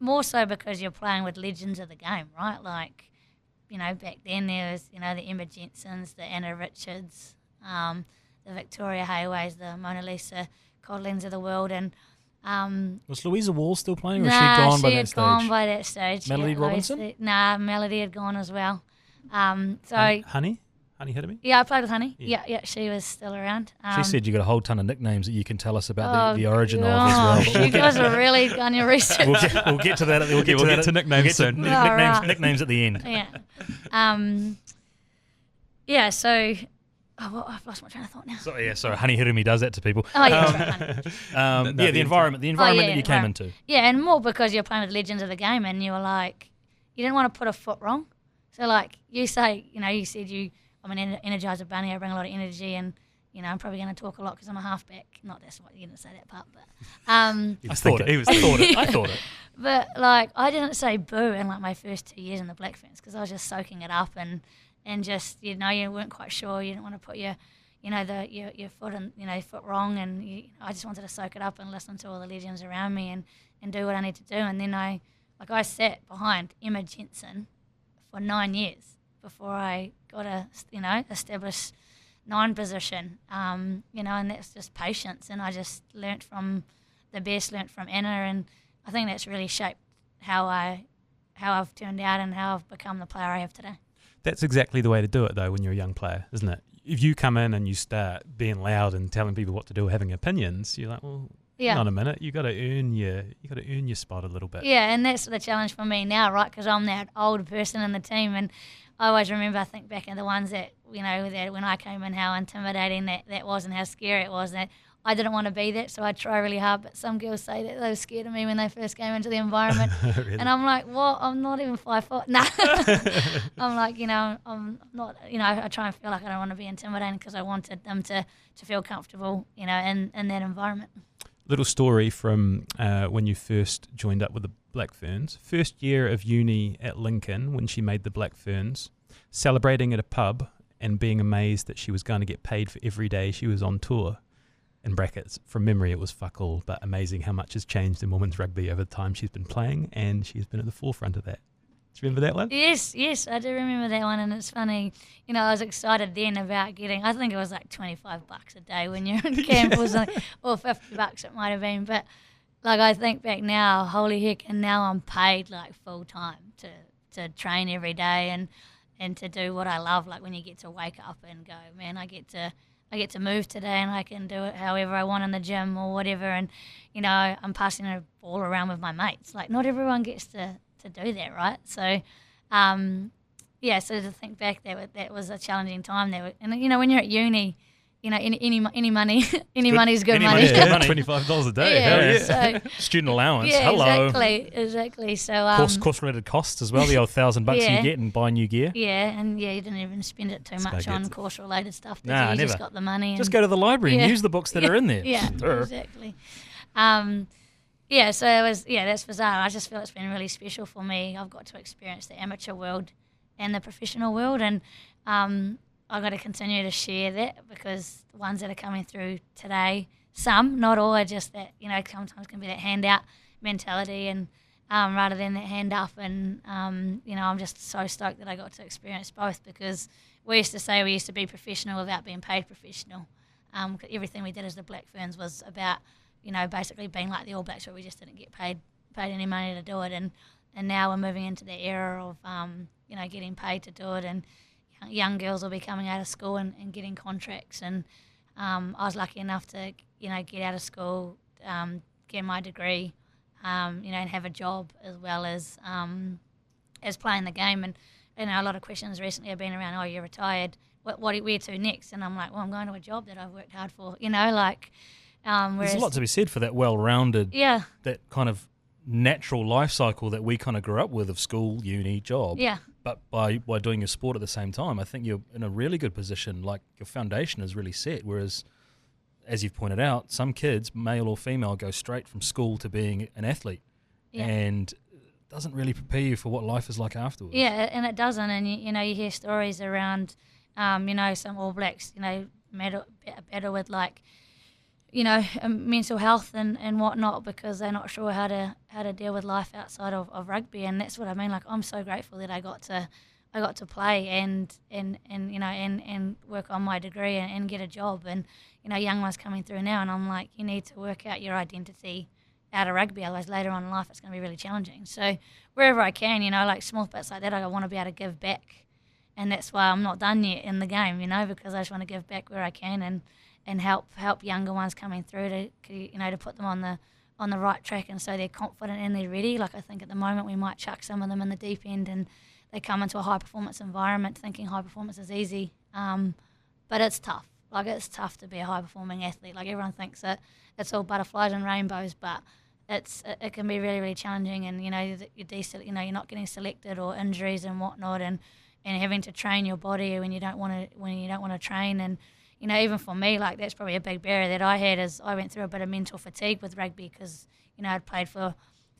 B: more so because you're playing with legends of the game, right? Back then there was, the Emma Jensens, the Anna Richards, the Victoria Hayways, the Mona Lisa Codlings of the world. And
C: was Louisa Wall still playing, or
B: she
C: had gone by that stage?
B: Melody
C: Robinson?
B: Melody had gone as well.
A: Honey Hidemi?
B: Yeah, I played with Honey. Yeah, she was still around.
C: She said you got a whole ton of nicknames that you can tell us about the origin of as well.
B: You guys are really on your research.
C: We'll get to that. We'll get to
A: nicknames soon.
C: Nicknames at the end.
B: Yeah. So, I've lost my train of thought now.
C: Sorry. Honey Hidemi does that to people.
B: Oh yeah,
C: the environment that you came into.
B: Yeah, and more because you're playing with legends of the game, and you were like, you didn't want to put a foot wrong. So you say, you said I'm an energizer bunny. I bring a lot of energy, and I'm probably going to talk a lot because I'm a halfback. Not that's what you didn't say that part, but
C: I thought it.
B: But I didn't say boo in my first 2 years in the Black Ferns because I was just soaking it up and just you weren't quite sure. You didn't want to put your foot in foot wrong, and I just wanted to soak it up and listen to all the legends around me and and do what I need to do. And then I sat behind Emma Jensen for 9 years before I got a, established 9 position, and that's just patience. And I just learnt from the best, learnt from Anna, and I think that's really shaped how I've turned out and how I've become the player I have today.
A: That's exactly the way to do it, though, when you're a young player, isn't it? If you come in and you start being loud and telling people what to do, having opinions, you're like, well, hang on a minute, you got to earn your spot a little bit.
B: Yeah, and that's the challenge for me now, right? Because I'm that old person in the team, and I always remember, I think back in the ones that that when I came in, how intimidating that was and how scary it was. That I didn't want to be that, so I try really hard. But some girls say that they were scared of me when they first came into the environment.
A: Really?
B: And I'm like, what? I'm not even 5 foot. Nah. I'm like, I'm not, I try and feel like I don't want to be intimidating because I wanted them to feel comfortable, in that environment.
A: Little story from when you first joined up with the Black Ferns. First year of uni at Lincoln, when she made the Black Ferns, celebrating at a pub and being amazed that she was going to get paid for every day she was on tour. In brackets, from memory it was fuck all, but amazing how much has changed in women's rugby over the time she's been playing, and she's been at the forefront of that. Do you remember that one?
B: Yes, I do remember that one, and it's funny. I was excited then about getting, I think it was like $25 a day when you're in camp, or $50 it might have been, but like I think back now, holy heck, and now I'm paid like full time to train every day and to do what I love, like when you get to wake up and go, man, I get to move today and I can do it however I want in the gym or whatever, and I'm passing a ball around with my mates. Like not everyone gets to do that, right? So so to think back, that was a challenging time there. And when you're at uni, any money money's good money.
C: Yeah,
A: $25 a day.
B: Yeah,
C: hell
B: so,
C: student allowance.
B: Yeah,
C: Hello.
B: Exactly. So
C: Course related costs as well. The old $1,000 you get and buy new gear.
B: Yeah, and you didn't even spend it too much on course related stuff. Did you?
C: Nah,
B: You
C: never.
B: just got the money. And
C: Just go to the library and use the books that are in there.
B: Yeah, exactly. So it was, that's bizarre. I just feel it's been really special for me. I've got to experience the amateur world and the professional world, and I've got to continue to share that, because the ones that are coming through today, some, not all, are just that, sometimes can be that handout mentality, and rather than that hand up, and, I'm just so stoked that I got to experience both, because we used to say we used to be professional without being paid professional. Everything we did as the Black Ferns was about, basically being like the All Blacks, where we just didn't get paid any money to do it, and now we're moving into the era of, getting paid to do it, and young girls will be coming out of school and getting contracts, and I was lucky enough to get out of school, get my degree, and have a job as well as playing the game. And a lot of questions recently have been around, oh, you're retired, where to next? And I'm like, well, I'm going to a job that I've worked hard for, there's
C: a lot to be said for that well-rounded, that kind of natural life cycle that we kind of grew up with, of school, uni, job.
B: Yeah.
C: But by doing your sport at the same time, I think you're in a really good position. Like, your foundation is really set. Whereas, as you've pointed out, some kids, male or female, go straight from school to being an athlete, and it doesn't really prepare you for what life is like afterwards.
B: Yeah, and it doesn't. And you hear stories around, some All Blacks, battle with like, mental health and whatnot, because they're not sure how to deal with life outside of rugby. And that's what I mean. Like, I'm so grateful that I got to play and work on my degree and get a job. And young ones coming through now, and I'm like, you need to work out your identity out of rugby, otherwise later on in life it's going to be really challenging. So wherever I can, like small bits like that, I want to be able to give back, and that's why I'm not done yet in the game, because I just want to give back where I can and help younger ones coming through to put them on the right track, and so they're confident and they're ready. Like, I think at the moment we might chuck some of them in the deep end, and they come into a high performance environment thinking high performance is easy, but it's tough. Like, it's tough to be a high performing athlete. Like, everyone thinks that it's all butterflies and rainbows, but it can be really, really challenging, and you're not getting selected, or injuries and whatnot, and having to train your body when you don't want to train. And even for me, like, that's probably a big barrier that I had, is I went through a bit of mental fatigue with rugby, because I'd played for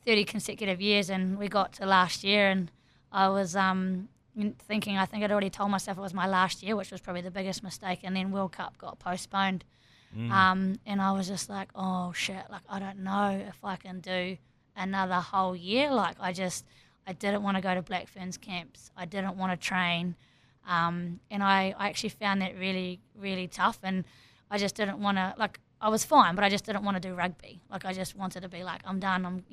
B: 30 consecutive years, and we got to last year, and I was thinking, I think I'd already told myself it was my last year, which was probably the biggest mistake, and then World Cup got postponed. And I was just like, oh shit, like, I don't know if I can do another whole year. Like I didn't want to go to Black Ferns camps. I didn't want to train. And I actually found that really, really tough. And I just didn't want to, like, I was fine, but I just didn't want to do rugby. Like, I just wanted to be like, I'm done,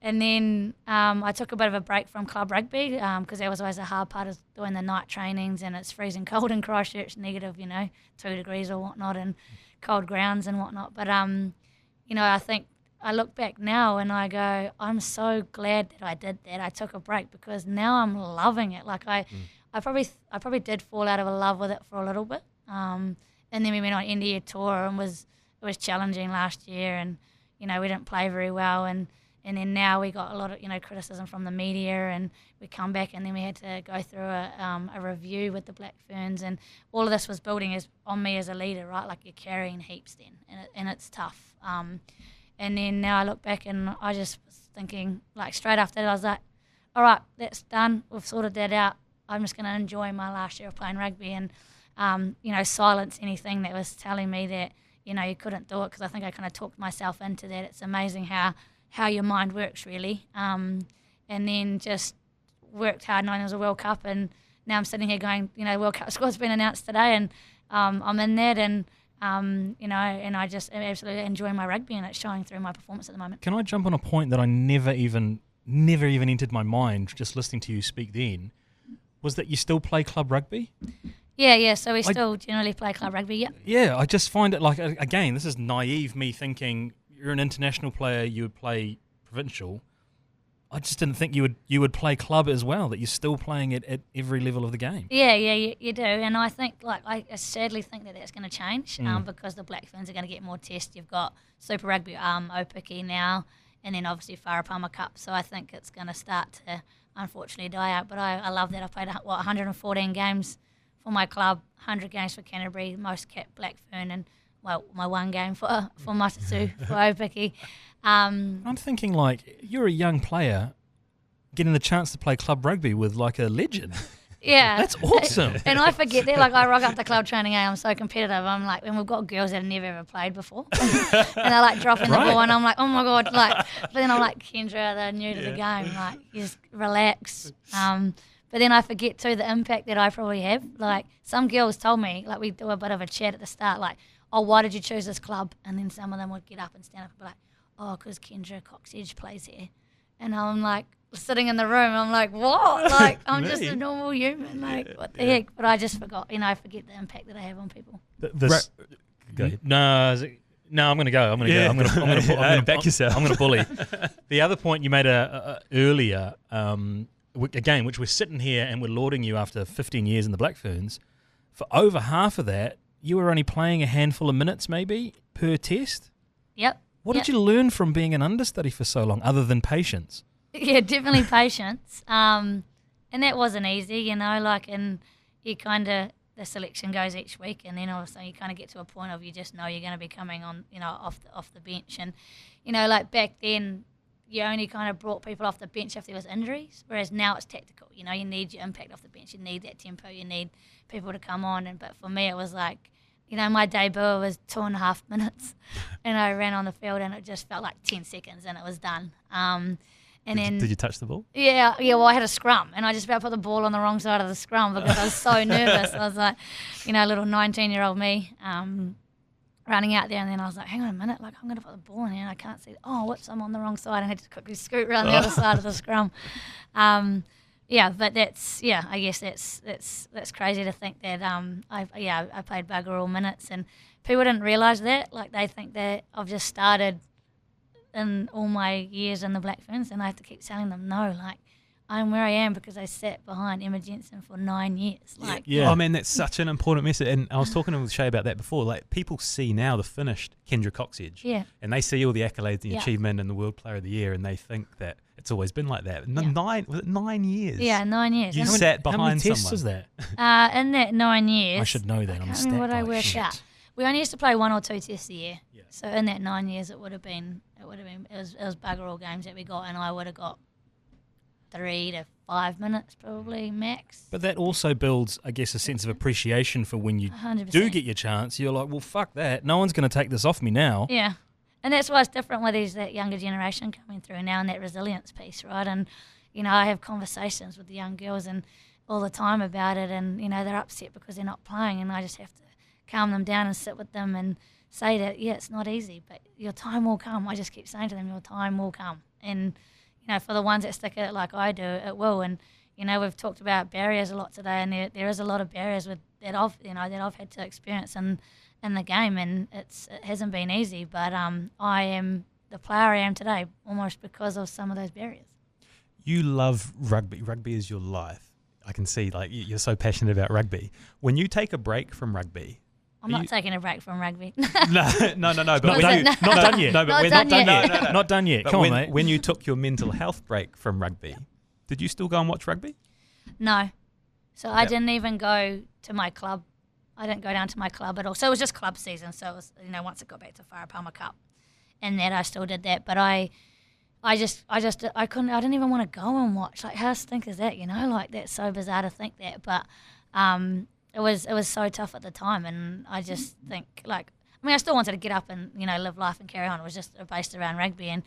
B: And then I took a bit of a break from club rugby because that was always a hard part of doing the night trainings, and it's freezing cold in Christchurch, negative, 2 degrees or whatnot, and cold grounds and whatnot. But, I think I look back now and I go, I'm so glad that I did that. I took a break because now I'm loving it. Like, I probably did fall out of love with it for a little bit. And then we went on India tour and it was challenging last year, and we didn't play very well, and then now we got a lot of criticism from the media, and we come back and then we had to go through a review with the Black Ferns, and all of this was building on me as a leader, right? Like, you're carrying heaps then, and it's tough. And then now I look back and I just was thinking, like, straight after that I was like, all right, that's done, we've sorted that out. I'm just going to enjoy my last year of playing rugby and silence anything that was telling me that you couldn't do it, because I think I kind of talked myself into that. It's amazing how your mind works, really. And then just worked hard knowing there was a World Cup, and now I'm sitting here going, World Cup squad's been announced today, and I'm in that, and and I just am absolutely enjoying my rugby, and it's showing through my performance at the moment.
C: Can I jump on a point that I never even entered my mind just listening to you speak then, was that you still play club rugby?
B: Yeah, so we still generally play club rugby, yeah.
C: Yeah, I just find it like, again, this is naive me thinking you're an international player, you would play provincial. I just didn't think you would play club as well, that you're still playing it at every level of the game.
B: Yeah, you do. And I think, I sadly think that that's going to change because the Black Ferns are going to get more tests. You've got Super Rugby, Opiki now, and then obviously Wharapama Cup. So I think it's going to start to, unfortunately, die out. But I love that. I've played, 114 games for my club, 100 games for Canterbury, most capped Black Fern, and my one game for Matasu, for Opiki.
C: I'm thinking, like, you're a young player getting the chance to play club rugby with, like, a legend.
B: Yeah.
C: That's awesome.
B: And I forget that. Like, I rock up to club training, I'm so competitive. I'm like, and we've got girls that have never ever played before. And they're like dropping the ball, and I'm like, oh my God. Like, but then I'm like, Kendra, they're new to the game. Like, you just relax. But then I forget too the impact that I probably have. Like, some girls told me, like, we do a bit of a chat at the start, like, oh, why did you choose this club? And then some of them would get up and stand up and be like, oh, because Kendra Cocksedge plays here. And I'm like, sitting in the room, I'm like, what? Like, I'm just a normal human. Like, what the heck? But I just forgot, I forget the impact that I have on people.
C: Go ahead. No, I'm going to go. I'm going to
A: back yourself.
C: I'm going to bully. The other point you made earlier, again, which we're sitting here and we're lauding you after 15 years in the Black Ferns, for over half of that, you were only playing a handful of minutes maybe per test?
B: Yep.
C: What did you learn from being an understudy for so long, other than patience?
B: Yeah, definitely patience. And that wasn't easy, and you kind of, the selection goes each week, and then all of a sudden you kind of get to a point of you just know you're going to be coming on, off the bench. And, like back then, you only kind of brought people off the bench if there was injuries, whereas now it's tactical. You need your impact off the bench. You need that tempo. You need people to come on. But for me, it was like, my debut was 2.5 minutes, and I ran on the field, and it just felt like 10 seconds, and it was done. Did
A: you touch the ball?
B: Yeah. Well, I had a scrum, and I just about put the ball on the wrong side of the scrum because I was so nervous. I was like, little 19-year-old me running out there, and then I was like, hang on a minute, like, I'm going to put the ball in here, and I can't see. Oh, whoops, I'm on the wrong side, and I had to quickly scoot around the other side of the scrum. But I guess that's crazy to think that I played bugger all minutes, and people didn't realise that. Like, they think that I've just started in all my years in the Black Ferns, and I have to keep telling them, no, like, I'm where I am because I sat behind Emma Jensen for 9 years. Like,
A: yeah. Oh man, that's such an important message. And I was talking with Shay about that before. Like, people see now the finished Kendra Cocksedge, and they see all the accolades, the achievement, and the World Player of the Year, and they think that it's always been like that. Was it 9 years?
B: Yeah, 9 years.
A: You sat behind
C: someone. How many tests
A: someone.
C: Was that?
B: In that 9 years,
C: I should know that. I'm a stat
B: what I
C: guy.
B: worked out. We only used to play 1 or 2 tests a year.
C: Yeah.
B: So in that 9 years, it was bugger all games that we got, and I would have got 3 to 5 minutes probably max.
C: But that also builds, I guess, a sense of appreciation for when you
B: 100%.
C: do get your chance. You're like, well, fuck that. No one's going to take this off me now.
B: Yeah. and that's why it's different with that younger generation coming through now and that resilience piece, right? And, I have conversations with the young girls and all the time about it, and, they're upset because they're not playing, and I just have to calm them down and sit with them and say that, yeah, it's not easy, but your time will come. I just keep saying to them, your time will come. And, for the ones that stick at it like I do, it will. And, we've talked about barriers a lot today, and there is a lot of barriers that I've had to experience in the game, and it hasn't been easy. But I am the player I am today almost because of some of those barriers.
A: You love rugby. Rugby is your life. I can see, you're so passionate about rugby. When you take a break from rugby,
B: I'm not taking a break from rugby.
A: No. But
C: not done yet.
A: No, but
C: Not done yet.
A: But
C: Come on, mate.
A: When you took your mental health break from rugby, did you still go and watch rugby?
B: No. So I didn't even go to my club. I didn't go down to my club at all. So it was just club season. So it was, once it got back to Wharepauma Cup, and that I still did that. But I couldn't. I didn't even want to go and watch. Like, how stink is that? That's so bizarre to think that. But it was so tough at the time, and I just think I still wanted to get up and live life and carry on. It was just based around rugby, and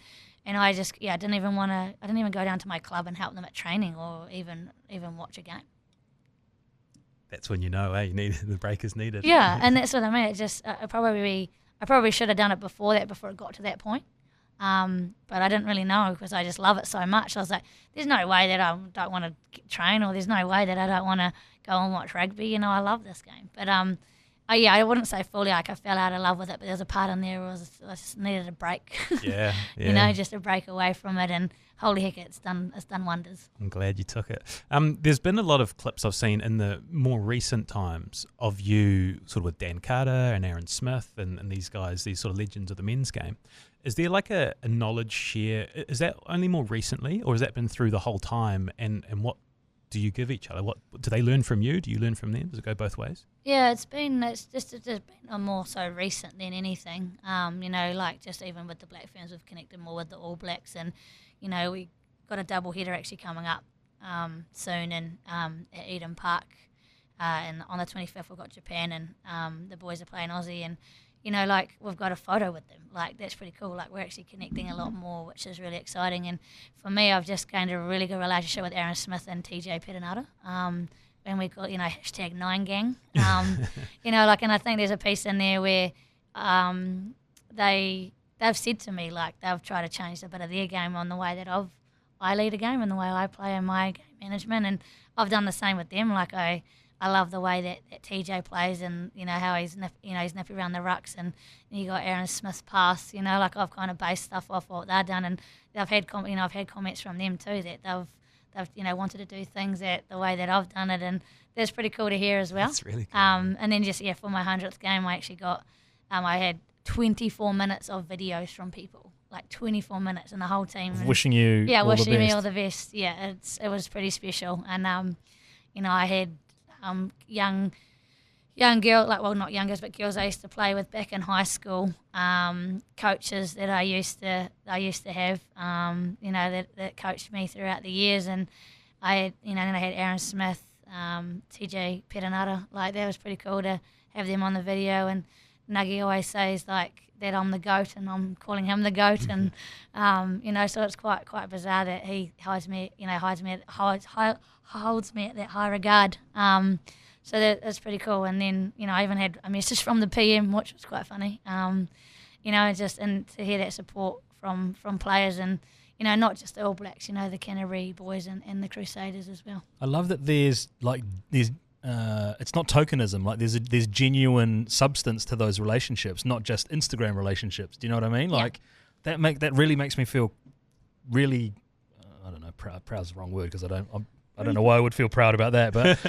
B: I just didn't even want to. I didn't even go down to my club and help them at training or even watch a game.
A: That's when you need the break is needed.
B: Yeah, and that's what I mean. It just I probably should have done it before it got to that point. But I didn't really know because I just love it so much. I was like, there's no way that I don't want to train, or there's no way that I don't want to go and watch rugby. I love this game. But I wouldn't say fully I fell out of love with it, but there's a part in there where I just needed a break.
A: Yeah.
B: Just a break away from it, and holy heck, it's done wonders.
A: I'm glad you took it. There's been a lot of clips I've seen in the more recent times of you sort of with Dan Carter and Aaron Smith and these guys, these sort of legends of the men's game. Is there a knowledge share? Is that only more recently, or has that been through the whole time? And what do you give each other? What do they learn from you? Do you learn from them? Does it go both ways?
B: Yeah, it's been more so recent than anything. Just even with the Black Ferns, we've connected more with the All Blacks, and we got a double header actually coming up soon at Eden Park, and on the 25th we've got Japan, and the boys are playing Aussie, and we've got a photo with them. That's pretty cool. We're actually connecting a lot more, which is really exciting. And for me, I've just gained a really good relationship with Aaron Smith and TJ Perenara. And we call #9gang. And I think there's a piece in there where they've said to me, they've tried to change a bit of their game on the way that I lead a game and the way I play in my game management. And I've done the same with them. I love the way that TJ plays, and how he's nippy around the rucks, and you got Aaron Smith's pass. I've kind of based stuff off what they've done, and I've had comments from them too that they've wanted to do things the way that I've done it, and that's pretty cool to hear as well.
A: That's really cool.
B: And then for my 100th game, I actually got I had 24 minutes of videos from people, 24 minutes, and the whole team
C: wishing you
B: wishing me all the best. Yeah, it was pretty special, and I had young girl, not young girls, but girls I used to play with back in high school, coaches that I used to have, that coached me throughout the years, and I had, then I had Aaron Smith, TJ Perenara, that was pretty cool to have them on the video, and Nuggie always says that I'm the GOAT and I'm calling him the GOAT, and so it's quite bizarre that he holds me at that high regard. So that's pretty cool. And then I even had a message from the PM, which was quite funny. And to hear that support from players, and not just the All Blacks, the Canterbury boys and the Crusaders as well.
C: I love that there's it's not tokenism. There's genuine substance to those relationships, not just Instagram relationships. Do you know what I mean?
B: Yeah.
C: That really makes me feel really, I don't know, proud's the wrong word because I don't know why I would feel proud about that, but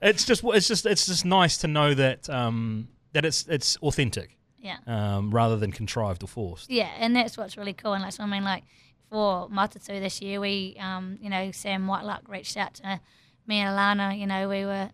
C: it's just nice to know that that it's authentic.
B: Yeah.
C: Rather than contrived or forced.
B: Yeah, and that's what's really cool. And for Matatu this year, we Sam Whiteluck reached out to me and Alana. We were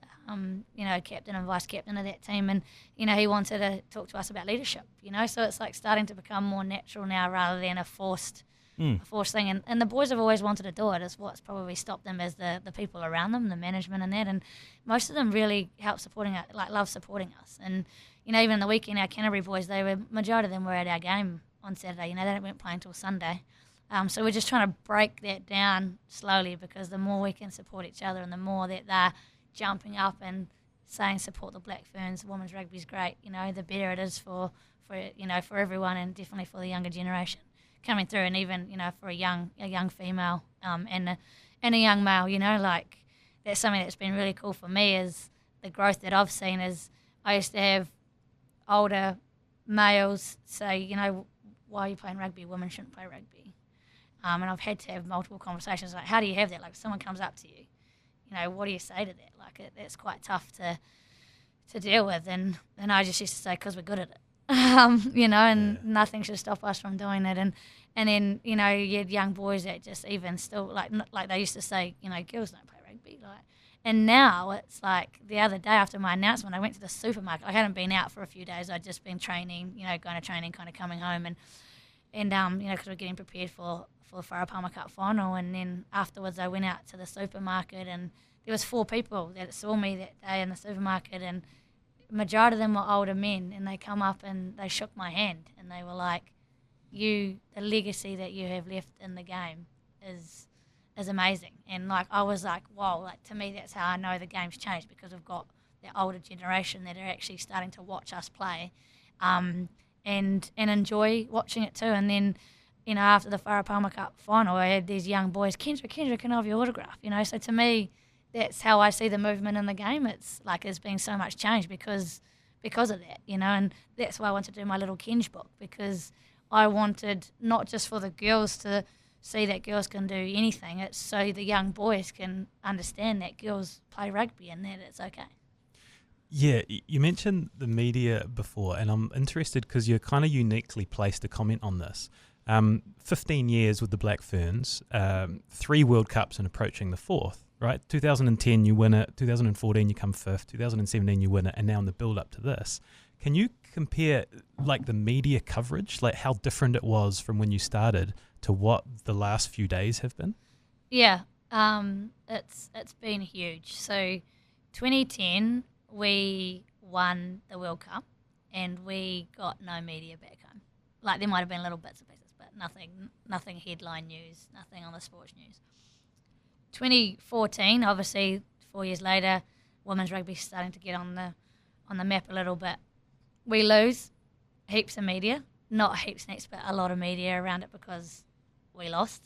B: captain and vice captain of that team, and he wanted to talk to us about leadership. So it's starting to become more natural now rather than a forced thing. And the boys have always wanted to do it. It's what's probably stopped them as the people around them, the management and that. And most of them really help supporting us, love supporting us. And even the weekend, our Canterbury boys, majority of them were at our game on Saturday. You know, they weren't playing till Sunday. So we're just trying to break that down slowly, because the more we can support each other and the more that they're jumping up and saying support the Black Ferns, women's rugby is great, you know, the better it is for you know, for everyone, and definitely for the younger generation coming through, and even, you know, for a young female and a young male, you know, like that's something that's been really cool for me, is the growth that I've seen. Is I used to have older males say, you know, why are you playing rugby? Women shouldn't play rugby. And I've had to have multiple conversations like, how do you have that? Like, if someone comes up to you, you know, what do you say to that? Like, that's quite tough to deal with. And I just used to say, because we're good at it. You know, and nothing should stop us from doing it. And then, you know, you had young boys that just even still, like they used to say, you know, girls don't play rugby. Like, and now it's like the other day after my announcement, I went to the supermarket. I hadn't been out for a few days. I'd just been training, you know, going to training, kind of coming home. And you know, because we're getting prepared for the Whare Cup final. And then afterwards I went out to the supermarket, and there was 4 people that saw me that day in the supermarket, and majority of them were older men, and they come up and they shook my hand, and they were like, the legacy that you have left in the game is amazing. And like, I was like, wow, like, to me that's how I know the game's changed, because we've got the older generation that are actually starting to watch us play and enjoy watching it too. And then, you know, after the Whare Cup final, I had these young boys, Kendra, can I have your autograph? You know, so to me, that's how I see the movement in the game. It's like there's been so much change because of that, you know, and that's why I wanted to do my little Kenj book, because I wanted not just for the girls to see that girls can do anything, it's so the young boys can understand that girls play rugby and that it's okay.
A: Yeah, you mentioned the media before, and I'm interested because you're kind of uniquely placed to comment on this. 15 years with the Black Ferns, 3 World Cups and approaching the 4th. Right, 2010 you win it, 2014 you come 5th, 2017 you win it, and now in the build-up to this, can you compare like the media coverage, like how different it was from when you started to what the last few days have been?
B: Yeah, it's been huge. So 2010 we won the World Cup, and we got no media back home. Like, there might have been little bits and pieces, but nothing headline news, nothing on the sports news. 2014, obviously 4 years later, women's rugby starting to get on the map a little bit. We lose heaps of media, not heaps, but a lot of media around it because we lost.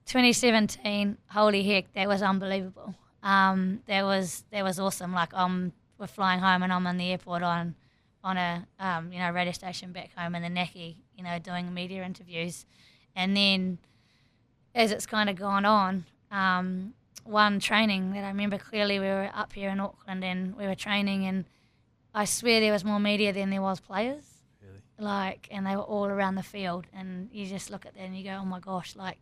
B: 2017, holy heck, that was unbelievable. That was awesome. Like, we're flying home, and I'm in the airport on a you know, radio station back home in the Naki, you know, doing media interviews, and then as it's kind of gone on. One training that I remember clearly, we were up here in Auckland and we were training, and I swear there was more media than there was players. Really? Like, and they were all around the field, and you just look at that and you go, oh my gosh, like,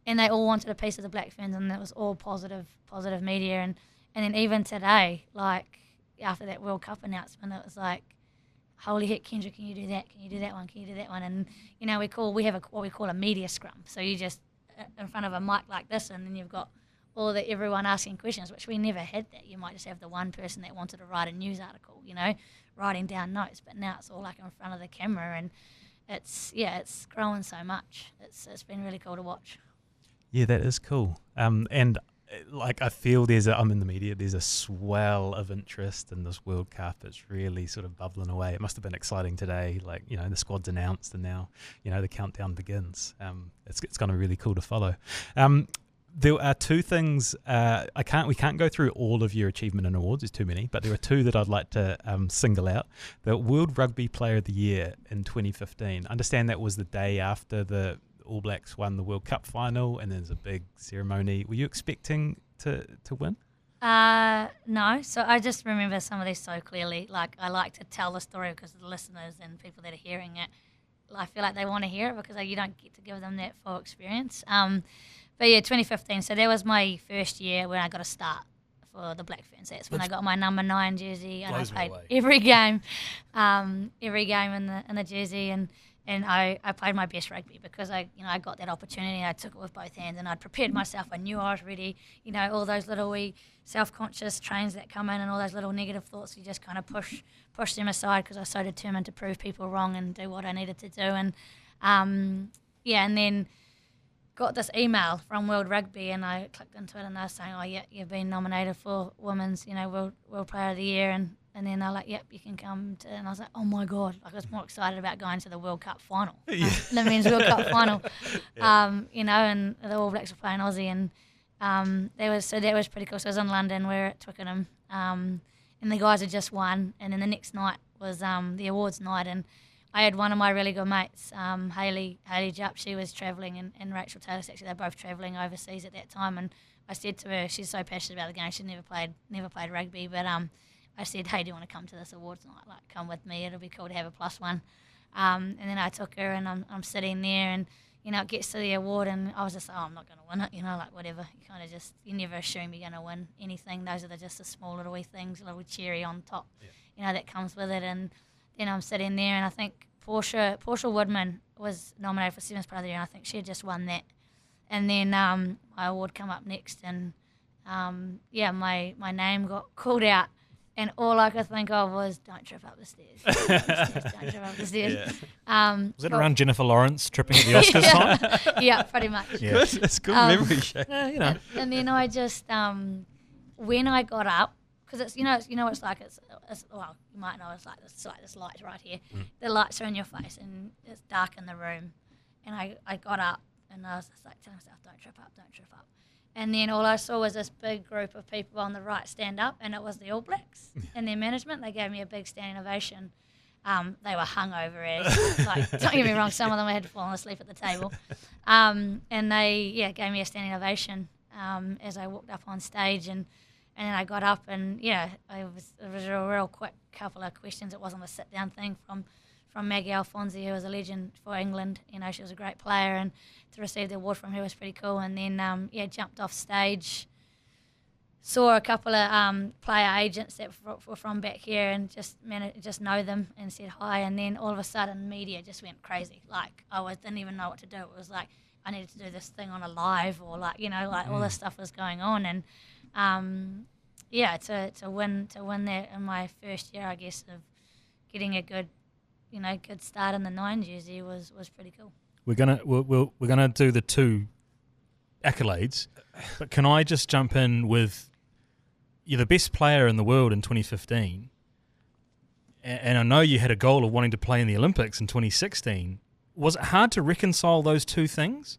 B: and they all wanted a piece of the Black Ferns, and it was all positive media. And then even today, like, after that World Cup announcement, it was like, holy heck, Kendra, can you do that? Can you do that one? Can you do that one? And, you know, we have what we call a media scrum. So you just in front of a mic like this, and then you've got everyone asking questions, which we never had that. You might just have the one person that wanted to write a news article, you know, writing down notes, but now it's all like in front of the camera, and it's growing so much. It's been really cool to watch.
A: Yeah, that is cool. And like, I feel I'm in the media, there's a swell of interest in this World Cup. It's really sort of bubbling away. It must have been exciting today. Like, you know, the squad's announced, and now, you know, the countdown begins. It's going to be really cool to follow. There are 2 things, we can't go through all of your achievement and awards, there's too many, but there are 2 that I'd like to single out. The World Rugby Player of the Year in 2015. I understand that was the day after the All Blacks won the World Cup final, and there's a big ceremony. Were you expecting to win?
B: No. So I just remember some of these so clearly. Like, I like to tell the story because the listeners and people that are hearing it, I feel like they want to hear it, because you don't get to give them that full experience. But yeah, 2015. So that was my first year when I got a start for the Black Ferns. That's when I got my number 9 jersey, and I played every game in the jersey. And And I played my best rugby because I got that opportunity. I took it with both hands, and I'd prepared myself. I knew I was ready. All those little wee self-conscious trains that come in, and all those little negative thoughts, you just kind of push them aside because I was so determined to prove people wrong and do what I needed to do. And and then got this email from World Rugby, and I clicked into it, and they were saying, "Oh yeah, you've been nominated for Women's, World Player of the Year," and then they're like, "Yep, you can come to," and I was like, "Oh my God!" Like I was more excited about going to the World Cup final, the Men's World Cup final, and the All Blacks were playing Aussie, and that was pretty cool. So I was in London, we were at Twickenham, and the guys had just won, and then the next night was the awards night, and I had one of my really good mates, Hayley Jupp. She was travelling, and Rachel Taylor. Actually, they're both travelling overseas at that time. And I said to her, she's so passionate about the game. She'd never played rugby, but I said, "Hey, do you want to come to this awards night? Like, come with me. It'll be cool to have a +1." And then I took her, and I'm sitting there, and it gets to the award, and I was just like, "Oh, I'm not going to win it." Like whatever. You kind of you never assume you're going to win anything. Those are just the small little wee things, a little cherry on top, that comes with it. And then I'm sitting there, and I think Portia Woodman was nominated for Seventh Player of the Year, and I think she had just won that. And then my award come up next, and my name got called out, and all I could think of was, "Don't trip up the stairs." Don't trip up the stairs.
C: Was it around Jennifer Lawrence tripping at the Oscars time?
B: Yeah, pretty much.
A: Yeah. Good. It's good memory, Shay.
B: And then I just, when I got up, because it's it's like it's well, you might know it's like this light right here. The lights are in your face, and it's dark in the room. And I got up, and I was just like telling myself, "Don't trip up, don't trip up." And then all I saw was this big group of people on the right stand up, and it was the All Blacks and their management. They gave me a big standing ovation. They were hungover as, like, don't get me wrong, some of them had fallen asleep at the table. And they gave me a standing ovation as I walked up on stage, and then I got up, and it was a real quick couple of questions. It wasn't a sit down thing from Maggie Alfonsi, who was a legend for England. She was a great player, and to receive the award from her was pretty cool. And then jumped off stage, saw a couple of player agents that were from back here, and just know them and said hi. And then all of a sudden, media just went crazy. Like I didn't even know what to do. It was like I needed to do this thing on a live, or all this stuff was going on. And to win that in my first year, I guess, of getting a good start in the 9 jersey was pretty cool.
C: We're gonna do the two accolades, but can I just jump in with, you're the best player in the world in 2015, and I know you had a goal of wanting to play in the Olympics in 2016. Was it hard to reconcile those two things?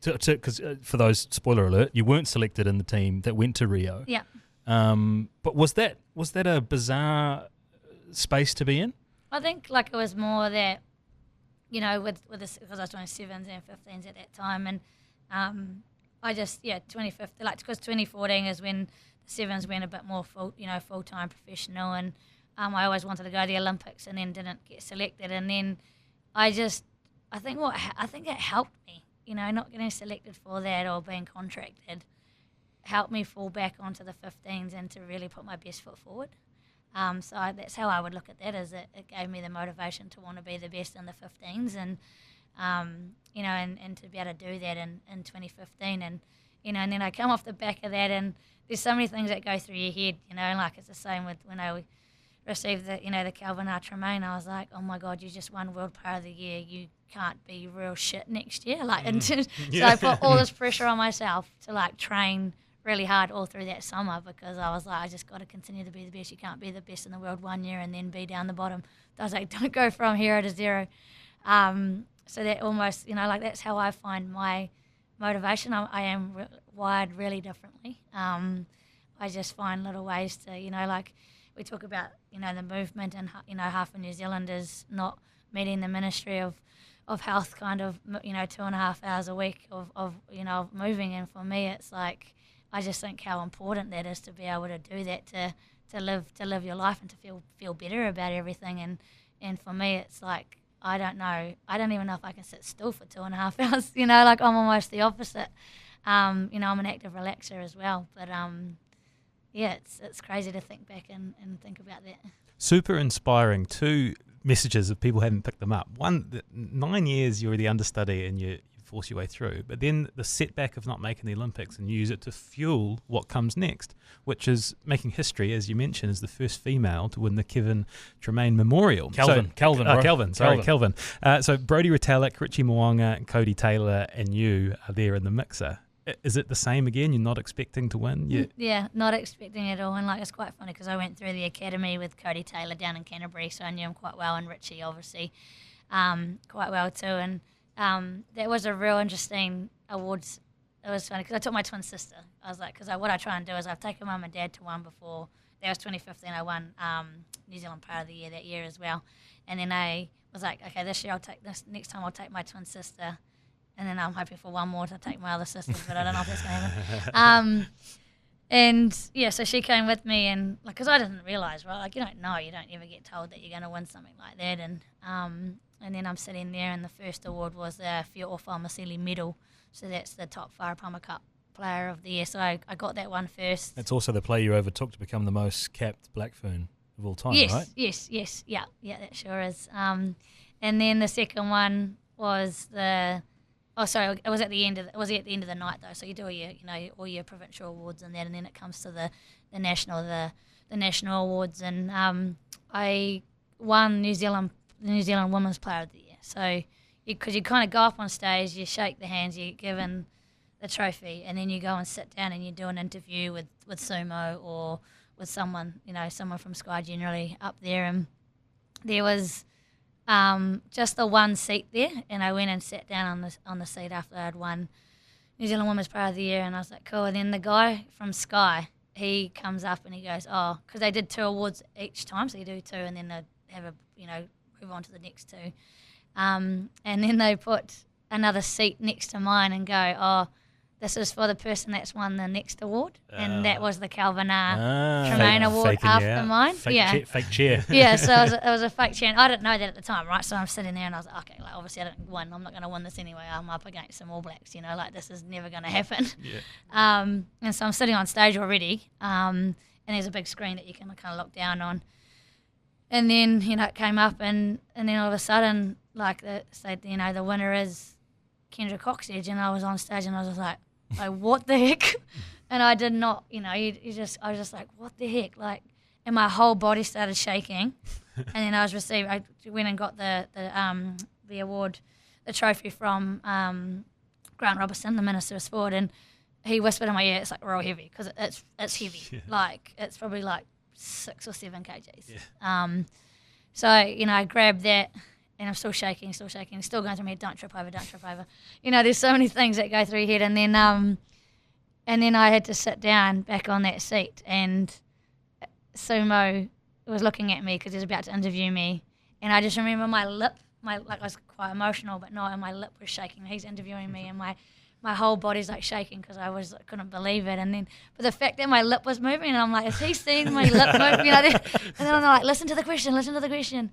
C: Because for those, spoiler alert, you weren't selected in the team that went to Rio.
B: Yeah.
C: But was that a bizarre space to be in?
B: I think it was more that, with this, because I was doing 7s and 15s at that time, and I just 2015, because 2014 is when the 7s went a bit more full-time professional, and I always wanted to go to the Olympics and then didn't get selected, and then I think it helped me, not getting selected for that or being contracted helped me fall back onto the 15s and to really put my best foot forward. So that's how I would look at that, is that it gave me the motivation to want to be the best in the 15s, and and to be able to do that in 2015, and and then I come off the back of that, and there's so many things that go through your head, it's the same with when I received the Kelvin Tremain. I was like, oh my God, you just won World Player of the Year, you can't be real shit next year, so I put all this pressure on myself to train really hard all through that summer, because I was like, I just got to continue to be the best. You can't be the best in the world 1 year and then be down the bottom. I was like, don't go from 0 to 0. So that almost, that's how I find my motivation. I am wired really differently. I just find little ways to, we talk about, the movement, and, half of New Zealand is not meeting the Ministry of Health kind of, 2.5 hours a week of moving. And for me, it's like, I just think how important that is to be able to do that, to live your life and to feel better about everything. And for me, it's like, I don't know. I don't even know if I can sit still for 2.5 hours. I'm almost the opposite. I'm an active relaxer as well. But it's crazy to think back and think about that.
A: Super inspiring. Two messages of people haven't picked them up. 9 years you're the understudy and you force your way through, but then the setback of not making the Olympics, and use it to fuel what comes next, which is making history, as you mentioned, as the first female to win the Kevin Tremain Memorial.
C: Kelvin.
A: Kelvin. So Brodie Retallick, Richie Mo'unga, Cody Taylor and you are there in the mixer. Is it the same again? You're not expecting to win?
B: Yeah, not expecting at all. And it's quite funny because I went through the academy with Cody Taylor down in Canterbury, so I knew him quite well, and Richie obviously quite well too. And that was a real interesting awards. It was funny because I took my twin sister. I was like, because what I try and do is I've taken mum and dad to one before. That was 2015. I won New Zealand Player of the Year that year as well. And then I was like, okay, this year next time I'll take my twin sister. And then I'm hoping for one more to take my other sisters, but I don't know if that's going to happen. And yeah, so she came with me, and because I didn't realise, right? You don't know, you don't ever get told that you're going to win something like that. And then I'm sitting there, and the first award was the Whiawhawhai Masili medal. So that's the top Wharapama Cup Player of the Year. So I got that one first.
C: That's also the player you overtook to become the most capped Black Fern of all time, right?
B: Yes. Yeah, that sure is. And then the second one was it was at the end of the night though. So you do all your provincial awards and that, and then it comes to the national awards, and I won the New Zealand Women's Player of the Year. So because you kind of go up on stage, you shake the hands, you're given the trophy, and then you go and sit down and you do an interview with Sumo or with someone from Sky generally up there, and there was just the one seat there, and I went and sat down on the seat after I'd won New Zealand Women's Player of the Year, and I was like, cool. And then the guy from Sky, he comes up and he goes, because they did 2 awards each time, so you do 2, and then they have move on to the next 2, and then they put another seat next to mine and go, this is for the person that's won the next award, and that was the Kelvin Tremain award after mine.
C: Fake chair.
B: Yeah, so it was a fake chair, and I didn't know that at the time, right? So I'm sitting there and I was like, okay, obviously I didn't win. I'm not going to win this anyway. I'm up against some All Blacks, this is never going to happen.
A: Yeah.
B: And so I'm sitting on stage already, and there's a big screen that you can kind of look down on. And then, it came up, and then all of a sudden, the winner is Kendra Cocksedge, and I was on stage and I was like, what the heck? And I did not, I was just like, what the heck? And my whole body started shaking. And then I went and got the award, the trophy from Grant Robertson, the Minister of Sport, and he whispered in my ear, it's real heavy, because it's heavy. Yeah. It's probably 6 or 7 kgs. Yeah. So, I grabbed that, and I'm still shaking, still going through my head, don't trip over. There's so many things that go through your head, and then I had to sit down back on that seat, and Sumo was looking at me because he was about to interview me, and I just remember my lip, I was quite emotional, but no, and my lip was shaking. He's interviewing me, and my whole body's shaking because I couldn't believe it, but the fact that my lip was moving, and I'm like, is he seeing my lip move? And then I'm like, listen to the question.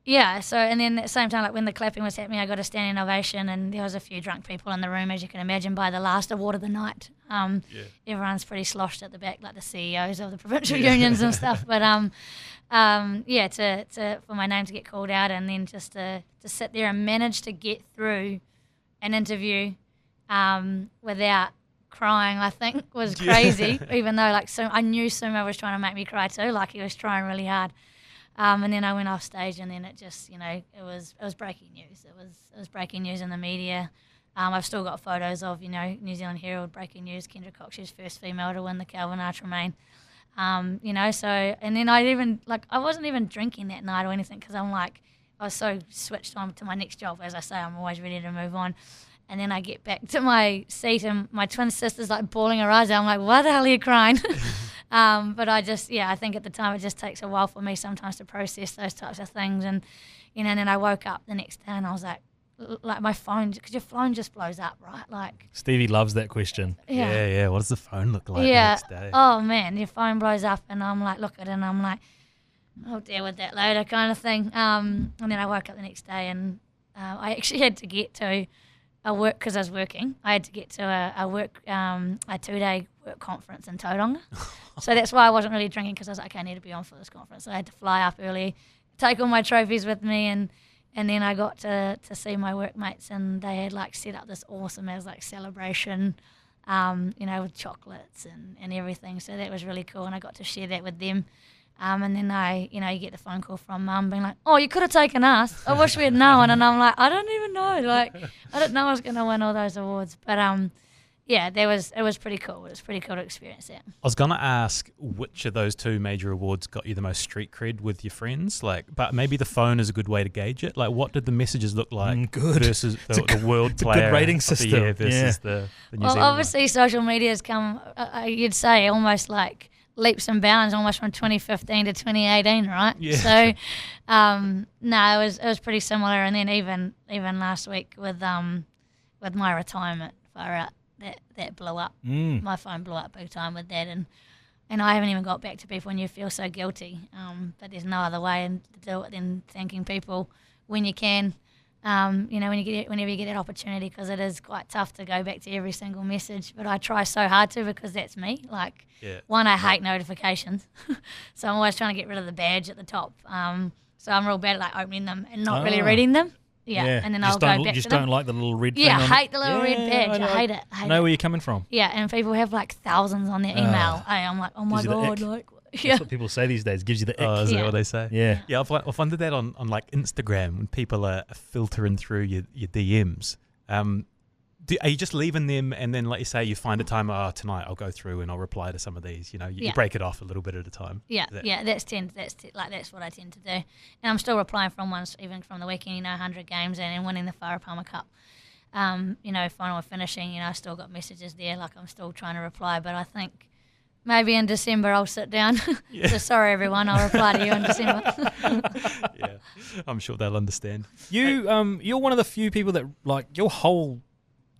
B: Yeah, so, and then at the same time, when the clapping was happening, I got a standing ovation, and there was a few drunk people in the room, as you can imagine, by the last award of the night. Everyone's pretty sloshed at the back, like the CEOs of the provincial unions and stuff. But for my name to get called out, and then just to sit there and manage to get through an interview without crying, I think, was crazy. Even though I knew Sumo was trying to make me cry too, he was trying really hard. And then I went off stage, and then it just, it was breaking news. It was breaking news in the media. I've still got photos of, New Zealand Herald breaking news, Kendra Cocksedge, first female to win the Kelvin Tremain. So, and then I wasn't even drinking that night or anything, because I was so switched on to my next job. As I say, I'm always ready to move on. And then I get back to my seat, and my twin sister's bawling her eyes out. I'm like, why the hell are you crying? But I think at the time it just takes a while for me sometimes to process those types of things. And, and then I woke up the next day and I was like my phone, because your phone just blows up, right?
C: Stevie loves that question.
A: Yeah. What does the phone look like the next day?
B: Oh, man, your phone blows up, and I'm look at it, and I'm like, I'll deal with that later kind of thing. And then I woke up the next day, and I actually had to get to work, because I was working, I had to get to a 2-day work conference in Tauranga. So that's why I wasn't really drinking, because I was like, okay, I need to be on for this conference. So I had to fly up early, take all my trophies with me, and then I got to see my workmates, and they had like set up this awesome as like celebration, with chocolates and everything. So that was really cool, and I got to share that with them. And then you get the phone call from Mum being like, oh, you could have taken us. I wish we had known. And I'm like, I don't even know. Like, I didn't know I was going to win all those awards. But, it was pretty cool. It was pretty cool to experience that.
A: I was going to ask which of those 2 major awards got you the most street cred with your friends. But maybe the phone is a good way to gauge it. Like, what did the messages look like versus the world player?
C: Good rating system.
A: Of the year versus the New Zealand
B: obviously, social media has come, you'd say, almost like leaps and bounds, almost from 2015 to 2018, right?
A: Yeah.
B: So, it was pretty similar. And then even last week with my retirement, far out, that blew up. My phone blew up big time with that, and I haven't even got back to people, and you feel so guilty. But there's no other way to do it than thanking people when you can. Whenever you get that opportunity, because it is quite tough to go back to every single message. But I try so hard to, because that's me. Like, one, I hate notifications, so I'm always trying to get rid of the badge at the top. So I'm real bad at like opening them and not really reading them. Yeah, and then I'll go back to them. You
C: just don't like the little red thing
B: Yeah,
C: on
B: I hate the little red badge. I hate it.
C: I know where you're coming from.
B: Yeah, and people have like thousands on their email. I'm like, oh my God. Like,
C: that's what people say these days. Gives you the ick.
A: Oh, is that what they say?
C: Yeah.
A: Yeah, I've wondered that on like Instagram when people are filtering through your DMs. Are you just leaving them, and then, like you say, you find a time, tonight I'll go through and I'll reply to some of these, you break it off a little bit at a time?
B: That's what I tend to do. And I'm still replying from ones, even from the weekend, 100 games and winning the Whareparma Cup. Final finishing, I still got messages there, like I'm still trying to reply, but I think maybe in December I'll sit down. So sorry everyone, I'll reply to you in December.
A: Yeah, I'm sure they'll understand.
C: You're one of the few people that, like, your whole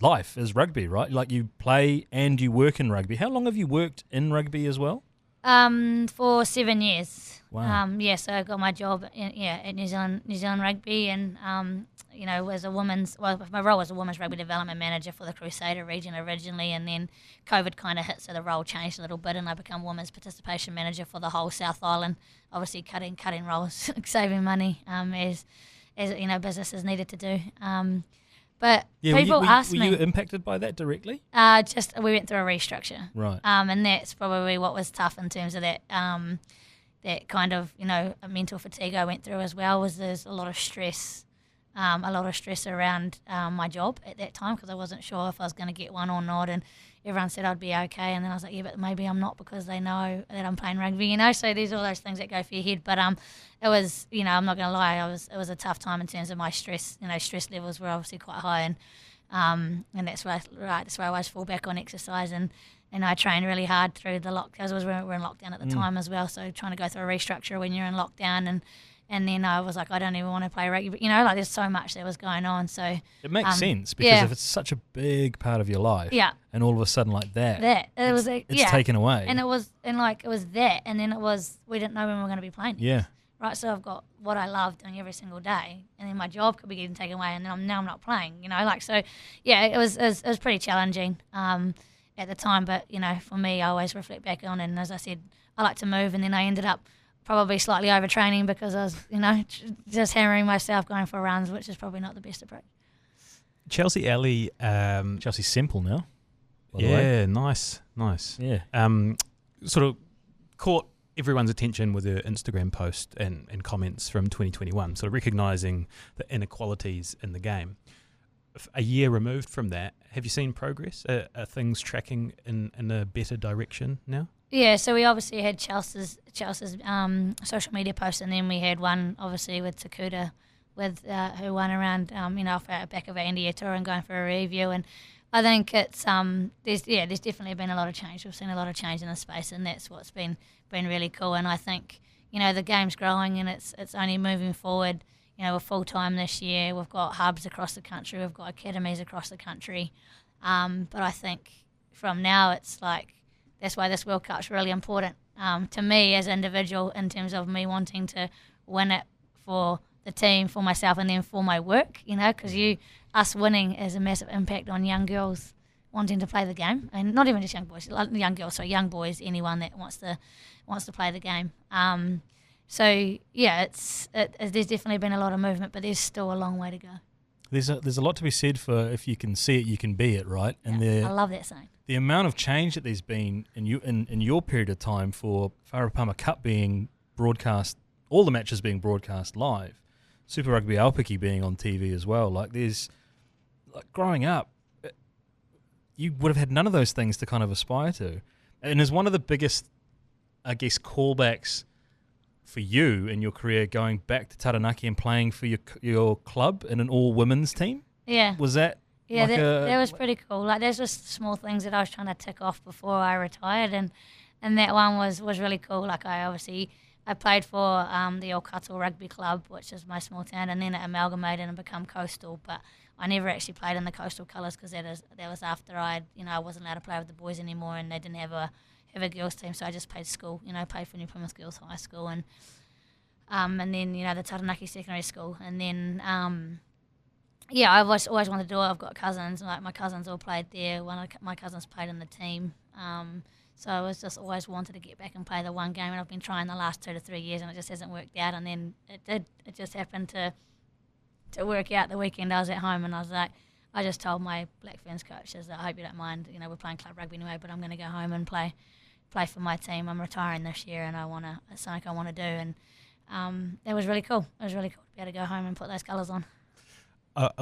C: life is rugby, right? Like, you play and you work in rugby. How long have you worked in rugby as well?
B: For 7 years.
C: Wow.
B: So I got my job at New Zealand Rugby, and was my role was a women's rugby development manager for the Crusader region originally, and then COVID kind of hit, so the role changed a little bit, and I became women's participation manager for the whole South Island. Obviously, cutting roles, saving money, as businesses needed to do. But people ask me...
C: Were you impacted by that directly?
B: We went through a restructure.
C: Right.
B: And that's probably what was tough in terms of that that kind of, mental fatigue I went through as well, was there's a lot of stress around my job at that time, because I wasn't sure if I was going to get one or not, and everyone said I'd be okay, and then I was like, yeah, but maybe I'm not, because they know that I'm playing rugby, so there's all those things that go through your head. But it was, I'm not going to lie, it was a tough time in terms of my stress. Stress levels were obviously quite high, and that's why I always fall back on exercise, and I trained really hard through the lockdowns. We were in lockdown at the time as well, so trying to go through a restructure when you're in lockdown, and then I was like, I don't even want to play rugby. There's so much that was going on. So
C: it makes sense, because if it's such a big part of your life, and all of a sudden like it's taken away.
B: And it was that, and then we didn't know when we were going to be playing.
C: Yeah.
B: Right. So I've got what I love doing every single day, and then my job could be getting taken away, and then I'm not playing. It was pretty challenging at the time. But for me, I always reflect back on it, and as I said, I like to move, and then I ended up probably slightly overtraining, because I was, just hammering myself going for runs, which is probably not the best approach.
A: Chelsea Alley.
C: Chelsea Simple now.
A: Yeah, nice.
C: Yeah.
A: Sort of caught everyone's attention with her Instagram post and comments from 2021, sort of recognising the inequalities in the game. A year removed from that, have you seen progress? Are things tracking in a better direction now?
B: Yeah, so we obviously had Chelsea's social media post, and then we had one obviously with Takuta, who won around off our back of our India tour and going for a review. And I think it's there's definitely been a lot of change. We've seen a lot of change in the space, and that's what's been really cool. And I think the game's growing, and it's only moving forward. We're full time this year. We've got hubs across the country. We've got academies across the country. But I think from now, it's like, that's why this World Cup's really important to me as an individual, in terms of me wanting to win it for the team, for myself, and then for my work, because us winning has a massive impact on young girls wanting to play the game, and not even just young boys, young girls, so young boys, anyone that wants to play the game. So yeah, there's definitely been a lot of movement, but there's still a long way to go.
C: There's a lot to be said for if you can see it, you can be it, right? And
B: I love that saying.
C: The amount of change that there's been in your period of time for Wharapama Cup being broadcast, all the matches being broadcast live, Super Rugby Aupiki being on TV as well. Like growing up, you would have had none of those things to kind of aspire to. And as one of the biggest, I guess, callbacks for you in your career, going back to Taranaki and playing for your club in an all-women's team?
B: Yeah.
C: Was that...
B: Yeah, that was pretty cool. Like, there's just small things that I was trying to tick off before I retired, and that one was really cool. Like, I played for the Okato Rugby Club, which is my small town, and then it amalgamated and become coastal, but I never actually played in the coastal colours because that was after I wasn't allowed to play with the boys anymore, and they didn't have a girls team, so I just played school, played for New Plymouth Girls High School, and then, the Taranaki Secondary School, and then, I've always wanted to do it. I've got cousins, like my cousins all played there. One of my cousins played in the team, so I was just always wanted to get back and play the one game, and I've been trying the last 2 to 3 years, and it just hasn't worked out, and then it just happened to work out the weekend. I was at home, and I just told my Black Ferns coaches, I hope you don't mind, we're playing club rugby anyway, but I'm going to go home and play for my team. I'm retiring this year, and it's something I want to do, and it was really cool. It was really cool to be able to go home and put those colours on.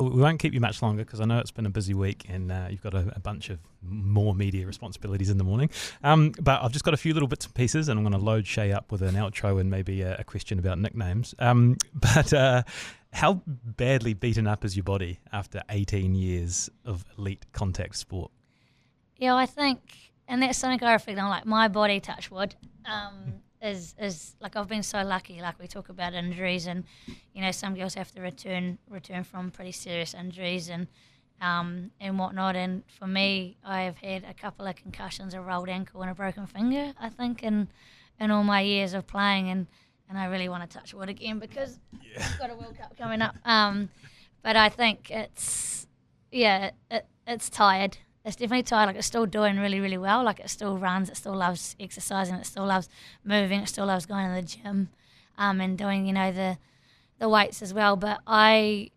A: We won't keep you much longer because I know it's been a busy week and you've got a bunch of more media responsibilities in the morning. But I've just got a few little bits and pieces, and I'm going to load Shay up with an outro and maybe a question about nicknames. But how badly beaten up is your body after 18 years of elite contact sport?
B: Yeah, I think, and that's something I reflect on, like my body, touch wood, is like I've been so lucky. Like we talk about injuries, and some girls have to return from pretty serious injuries and whatnot. And for me, I've had a couple of concussions, a rolled ankle, and a broken finger. I think in all my years of playing, and I really want to touch wood again because we've got a World Cup coming up. But I think it's tired. It's definitely tired. Like, it's still doing really, really well. Like, it still runs. It still loves exercising. It still loves moving. It still loves going to the gym, and doing, the weights as well. But I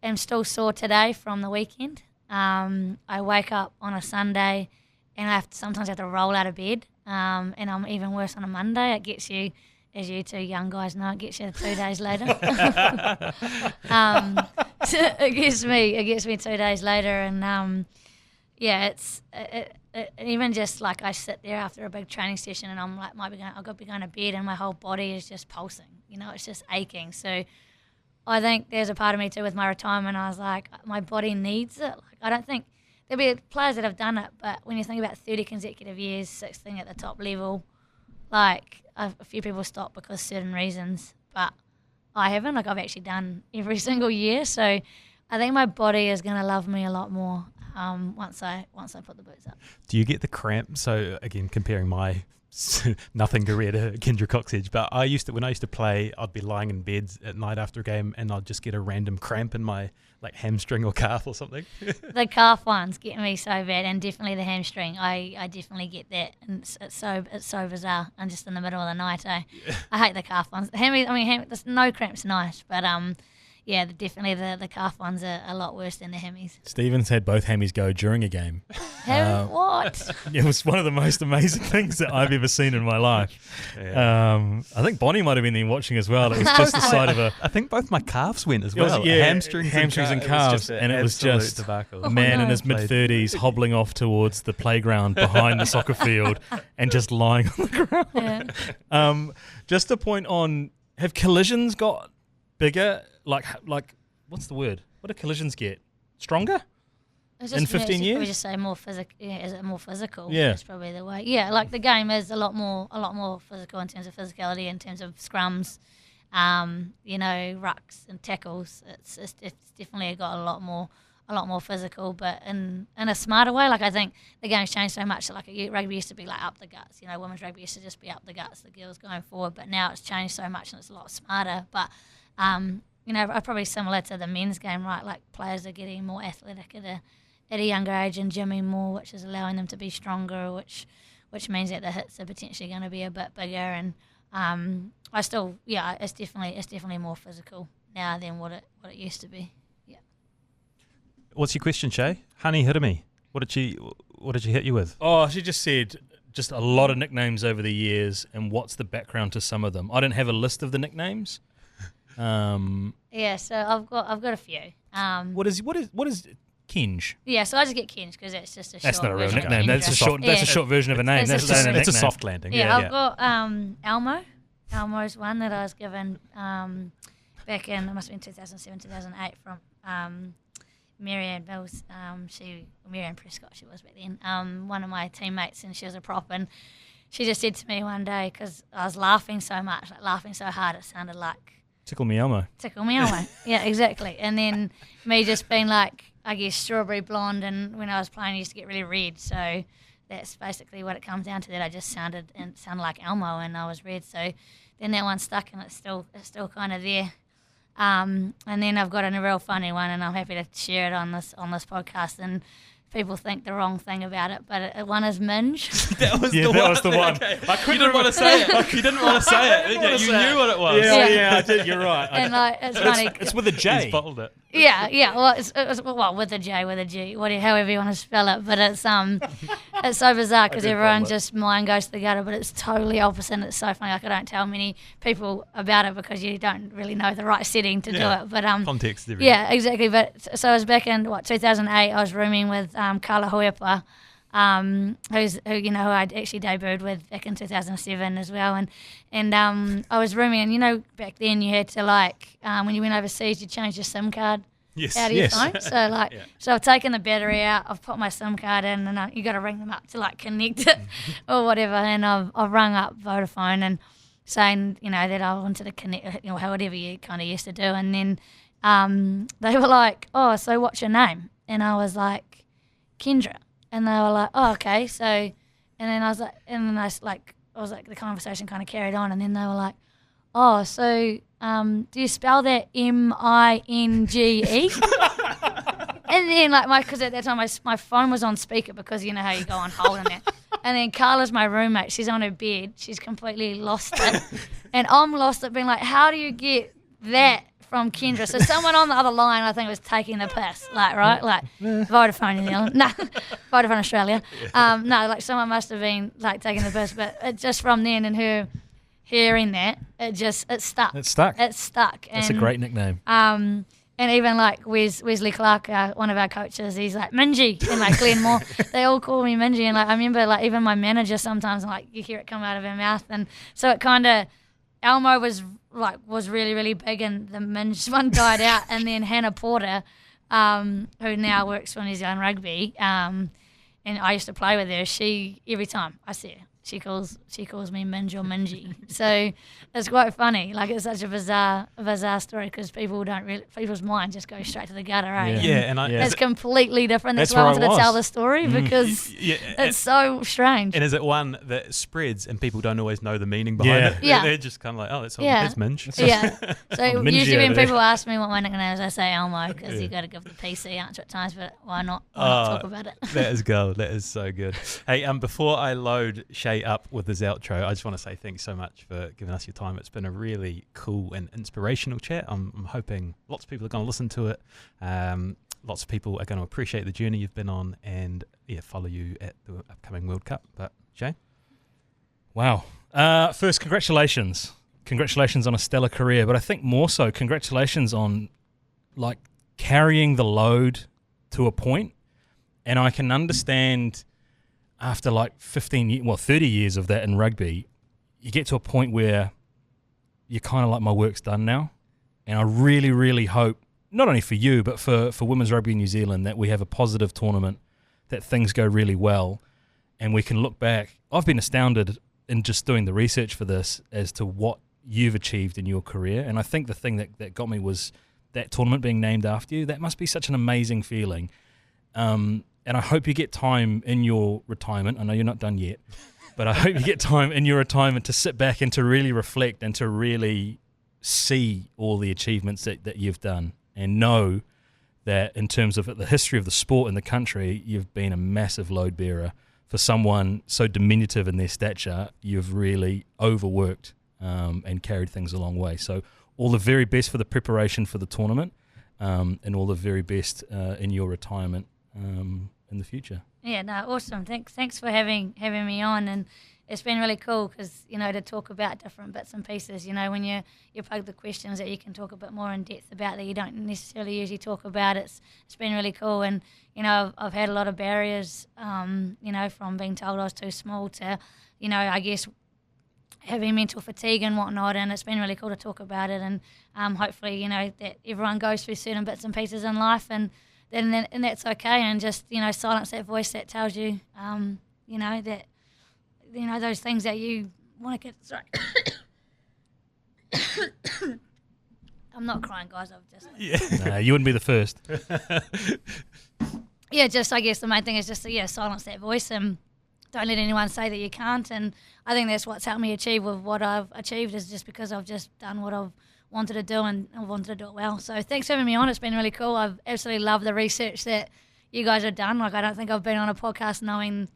B: am still sore today from the weekend. I wake up on a Sunday, and I sometimes have to roll out of bed. And I'm even worse on a Monday. It gets you, as you two young guys know, it gets you 2 days later. It gets me 2 days later, and it's even just like I sit there after a big training session, and I'm like, I've got to be going to bed, and my whole body is just pulsing. It's just aching. So I think there's a part of me too with my retirement. I was like, my body needs it. Like, I don't think there'll be players that have done it, but when you think about 30 consecutive years, 16 at the top level, like a few people stop because of certain reasons, but I haven't. Like, I've actually done every single year. So I think my body is going to love me a lot more once I put the boots up.
A: Do you get the cramp? So again, comparing my nothing career to Kendra Cocksedge, but when I used to play, I'd be lying in bed at night after a game, and I'd just get a random cramp in my hamstring or calf or something.
B: The calf ones get me so bad, and definitely the hamstring. I definitely get that, and it's so bizarre. And just in the middle of the night, I hate the calf ones. There's no cramps nice, but yeah, definitely the calf ones are a lot worse than the hammies.
C: Stephen's had both hammies go during a game.
B: What?
C: It was one of the most amazing things that I've ever seen in my life. Yeah. I think Bonnie might have been there watching as well. It was just the side of
A: I think both my calves went as well. Hamstrings and calves.
C: It was just a man in his mid-30s hobbling off towards the playground behind the soccer field and just lying on the ground. Yeah. Just a point on, have collisions got bigger? Like, what's the word? What do collisions get? Stronger? In 15 years?
B: We just say more physical. Yeah, is it more physical?
C: Yeah,
B: that's probably the way. Yeah, like the game is a lot more physical in terms of physicality, in terms of scrums, rucks and tackles. It's definitely got a lot more physical, but in a smarter way. Like, I think the game's changed so much. Like, rugby used to be like up the guts. Women's rugby used to just be up the guts, the girls going forward. But now it's changed so much, and it's a lot smarter. But probably similar to the men's game, right? Like players are getting more athletic at a younger age and gymming more, which is allowing them to be stronger, which means that the hits are potentially going to be a bit bigger. And it's definitely more physical now than what it used to be. Yeah.
A: What's your question, Shay? Honey Hirami. What did she hit you with?
C: Oh, she just said just a lot of nicknames over the years, and what's the background to some of them. I didn't have a list of the nicknames.
B: Yeah, so I've got a few.
C: What is Kinge?
B: Yeah, so I just get Kinge because it's just a short.
C: That's not a real
B: version of
C: nickname. That's a short version of a name.
B: It's
C: That's
A: a soft landing.
B: Yeah, I've got Elmo. Elmo's one that I was given back in, it must have been 2007, 2008 from Marianne Mills. Marianne Prescott, she was back then. One of my teammates, and she was a prop, and she just said to me one day, because I was laughing so much, like laughing so hard, it sounded like
C: Tickle Me Elmo.
B: Tickle Me Elmo. Yeah, exactly. And then me just being like, I guess, strawberry blonde, and when I was playing I used to get really red, so that's basically what it comes down to, that I just sounded like Elmo and I was red. So then that one stuck, and it's still kind of there. And then I've got a real funny one, and I'm happy to share it on this podcast. And people think the wrong thing about it, but one is Minge.
A: That was the one.
C: Okay.
A: You didn't want to say it. You didn't want to say it. You knew what it was.
C: Yeah, I did. You're right.
B: And it's funny.
C: It's with a J.
A: He's bottled it.
B: Yeah. Well, it's with a J, with a G, however you want to spell it. But it's so bizarre because everyone just mind goes to the gutter, but it's totally opposite. And it's so funny. Like, I don't tell many people about it because you don't really know the right setting to do it. But
A: context. Everything.
B: Yeah, exactly. But so I was back in 2008. I was rooming with Carla Hoiapa, who I'd actually debuted with back in 2007 as well, and I was rooming, and back then you had to when you went overseas you changed your SIM card out of your phone. So so I've taken the battery out, I've put my SIM card in, and you got to ring them up to connect it or whatever, and I've rung up Vodafone and saying that I wanted to connect, whatever you kind of used to do, and then they were like, oh, so what's your name? And I was like, Kendra. And they were like, oh, okay. So, and then I was like, the conversation kind of carried on, and then they were like, oh, so do you spell that M-I-N-G-E? And then because at that time my phone was on speaker, because you know how you go on hold and that. And then Carla's my roommate. She's on her bed. She's completely lost it. And I'm lost it, being like, how do you get that from Kendra? So someone on the other line, I think, was taking the piss, Vodafone New Zealand, no, Vodafone Australia. Someone must have been taking the piss, but it just from then and her hearing that, it stuck.
C: It stuck.
B: That's
C: a great nickname.
B: And even Wesley Clark, one of our coaches, he's like Mingy, and Glenmore, they all call me Mingy, and I remember even my manager sometimes you hear it come out of her mouth, and so it kind of, Elmo was really, really big, and the Minge one died out, and then Hannah Porter, who now works for New Zealand Rugby, and I used to play with her. She, every time I see her, she calls me Minge or Mingy. So it's quite funny. It's such a bizarre story, because people's mind just goes straight to the gutter, right?
A: Yeah,
B: it's completely different. That's why I wanted to tell the story, because it's so strange.
A: And is it one that spreads and people don't always know the meaning behind it?
B: Yeah.
A: They're just kind of like, oh, that's Minge.
B: Yeah. So usually when people ask me what my nickname is, I say Elmo, because you got to give the PC answer at times, but why not talk about it?
A: That is gold. That is so good. Hey, before I load Shay up with his outro, I just want to say thanks so much for giving us your time. It's been a really cool and inspirational chat. I'm hoping lots of people are going to listen to it. Lots of people are going to appreciate the journey you've been on, and follow you at the upcoming World Cup. But Shay?
C: Wow. First, congratulations on a stellar career, but I think more so congratulations on carrying the load to a point. And I can understand, after 30 years of that in rugby, you get to a point where you're kind of like, my work's done now. And I really, really hope, not only for you, but for women's rugby in New Zealand, that we have a positive tournament, that things go really well, and we can look back. I've been astounded in just doing the research for this as to what you've achieved in your career. And I think the thing that got me was that tournament being named after you. That must be such an amazing feeling. And I hope you get time in your retirement. I know you're not done yet, but I hope you get time in your retirement to sit back and to really reflect and to really see all the achievements that you've done and know that in terms of the history of the sport in the country, you've been a massive load bearer. For someone so diminutive in their stature, you've really overworked and carried things a long way. So all the very best for the preparation for the tournament, and all the very best in your retirement in the future.
B: Yeah, no, awesome. Thanks for having me on, and it's been really cool because, to talk about different bits and pieces, when you plug the questions that you can talk a bit more in depth about that you don't necessarily usually talk about. It's been really cool, and, I've had a lot of barriers, from being told I was too small to, I guess having mental fatigue and whatnot, and it's been really cool to talk about it, and hopefully, that everyone goes through certain bits and pieces in life, and that's okay, and just, silence that voice that tells you, that, those things that you want to get. Sorry. I'm not crying, guys. I've just.
A: Yeah.
C: Nah, you wouldn't be the first.
B: Yeah, just I guess the main thing is just to, silence that voice and don't let anyone say that you can't. And I think that's what's helped me achieve with what I've achieved, is just because I've just done what I've wanted to do, and I wanted to do it well. So thanks for having me on. It's been really cool. I've absolutely loved the research that you guys have done. Like, I don't think I've been on a podcast knowing.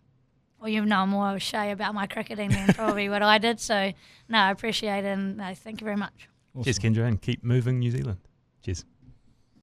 B: Well, you've known more of Shay about my cricketing than probably what I did. So, no, I appreciate it, and thank you very much.
A: Awesome. Cheers, Kendra, and keep moving New Zealand. Cheers.